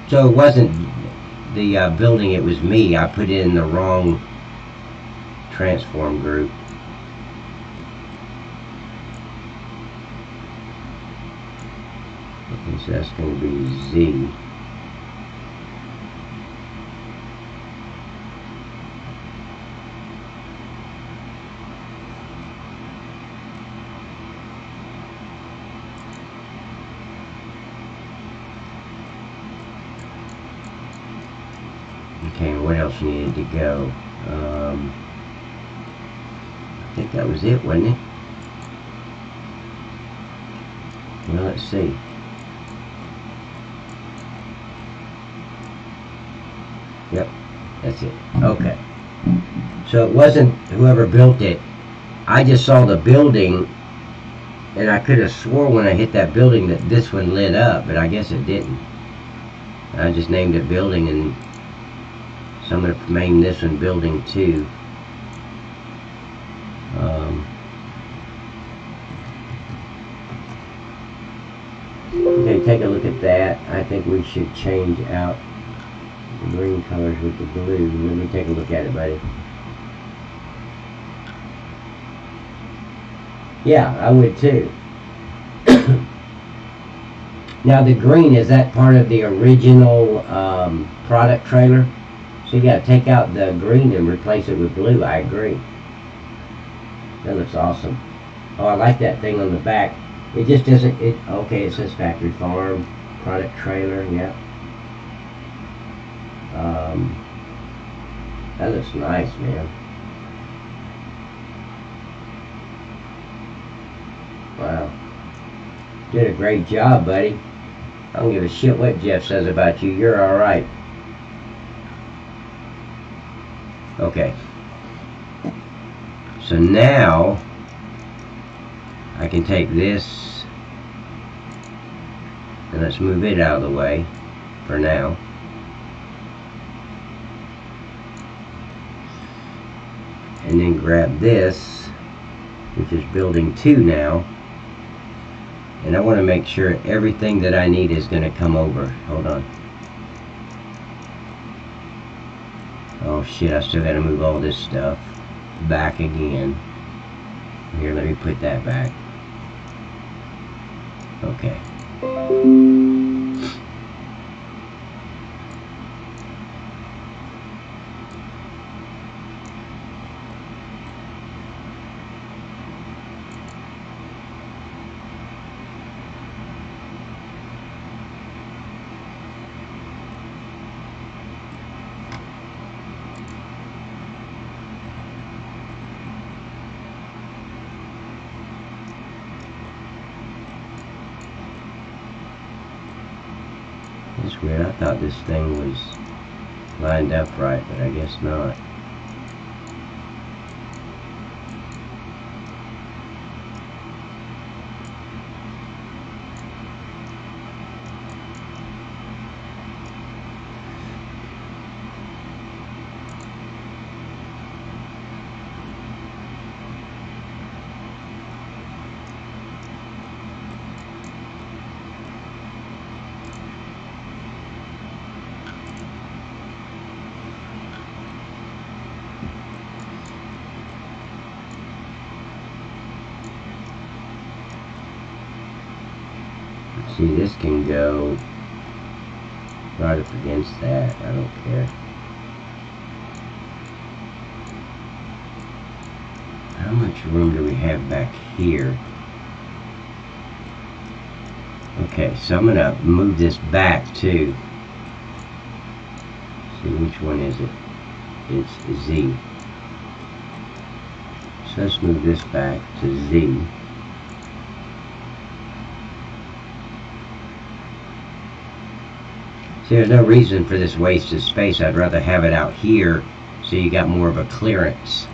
So it wasn't the building, it was me. I put it in the wrong transform group. Okay, so that's going to be Z. Okay, what else needed to go? I think that was it, wasn't it? Well, let's see. Yep, that's it. Okay. So it wasn't whoever built it. I just saw the building, and I could have swore when I hit that building that this one lit up, but I guess it didn't. I just named it building, and so I'm going to name this one building 2. Okay, take a look at that. I think we should change out the green colors with the blue. Let me take a look at it, buddy. Yeah, I would too. Now the green, is that part of the original product trailer? So you got to take out the green and replace it with blue. I agree. That looks awesome. Oh, I like that thing on the back. It just doesn't, okay, it says factory farm, product trailer, yeah. That looks nice, man. Wow. Did a great job, buddy. I don't give a shit what Jeff says about you. You're alright. Okay. So now I can take this and let's move it out of the way for now. And then grab this, which is building 2 now. And I want to make sure everything that I need is going to come over. Hold on. Oh shit, I still got to move all this stuff back again. Here, let me put that back. Okay. That's weird. I thought this thing was lined up right, but I guess not. See, this can go right up against that. I don't care. How much room do we have back here? Okay, so I'm gonna move this back too. See, which one is it? It's Z. So let's move this back to Z. See, there's no reason for this wasted space. I'd rather have it out here so you got more of a clearance.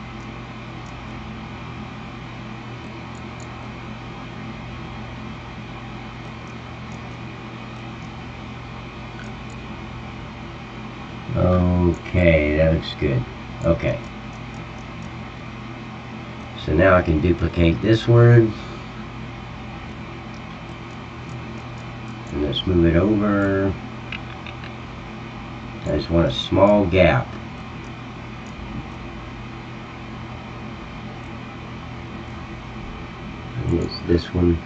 Okay, that looks good. Okay. So now I can duplicate this one. And let's move it over. I just want a small gap. And it's this one.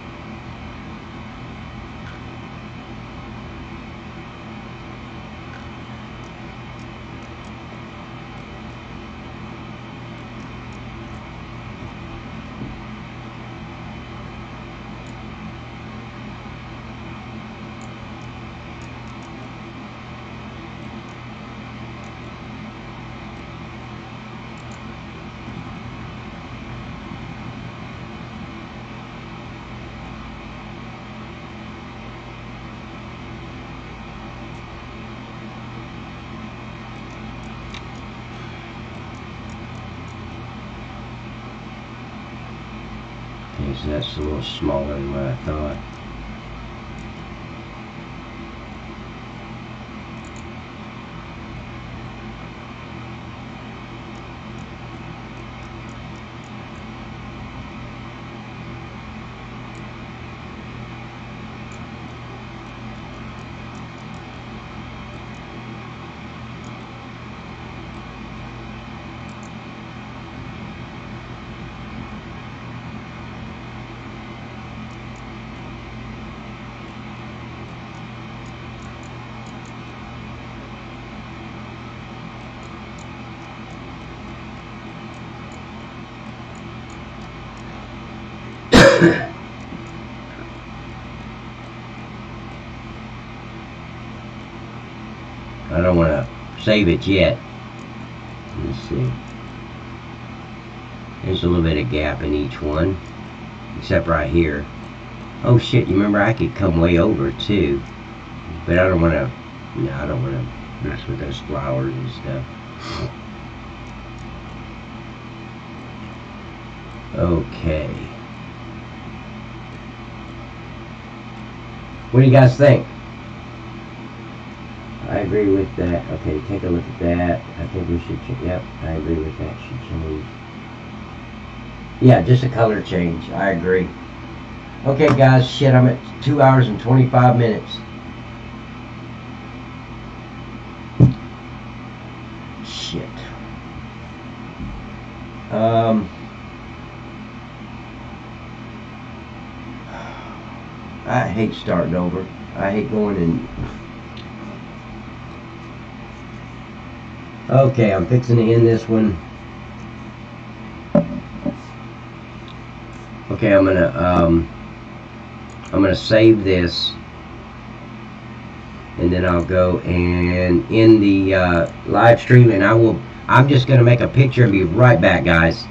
Okay, so that's a little smaller than what I thought. I don't want to save it yet. Let's see. There's a little bit of gap in each one, except right here. Oh shit, you remember I could come way over too. But I don't want to, no, I don't want to mess with those flowers and stuff. Okay. What do you guys think? I agree with that. Okay, take a look at that. I think we should, yep, I agree with that. Should change. Yeah, just a color change. I agree. Okay, guys, shit, I'm at 2 hours and 25 minutes. Shit. I hate starting over. I hate going and... Okay, I'm fixing to end this one. Okay, I'm gonna save this, and then I'll go and end the live stream, and I'm just gonna make a picture and be right back, guys.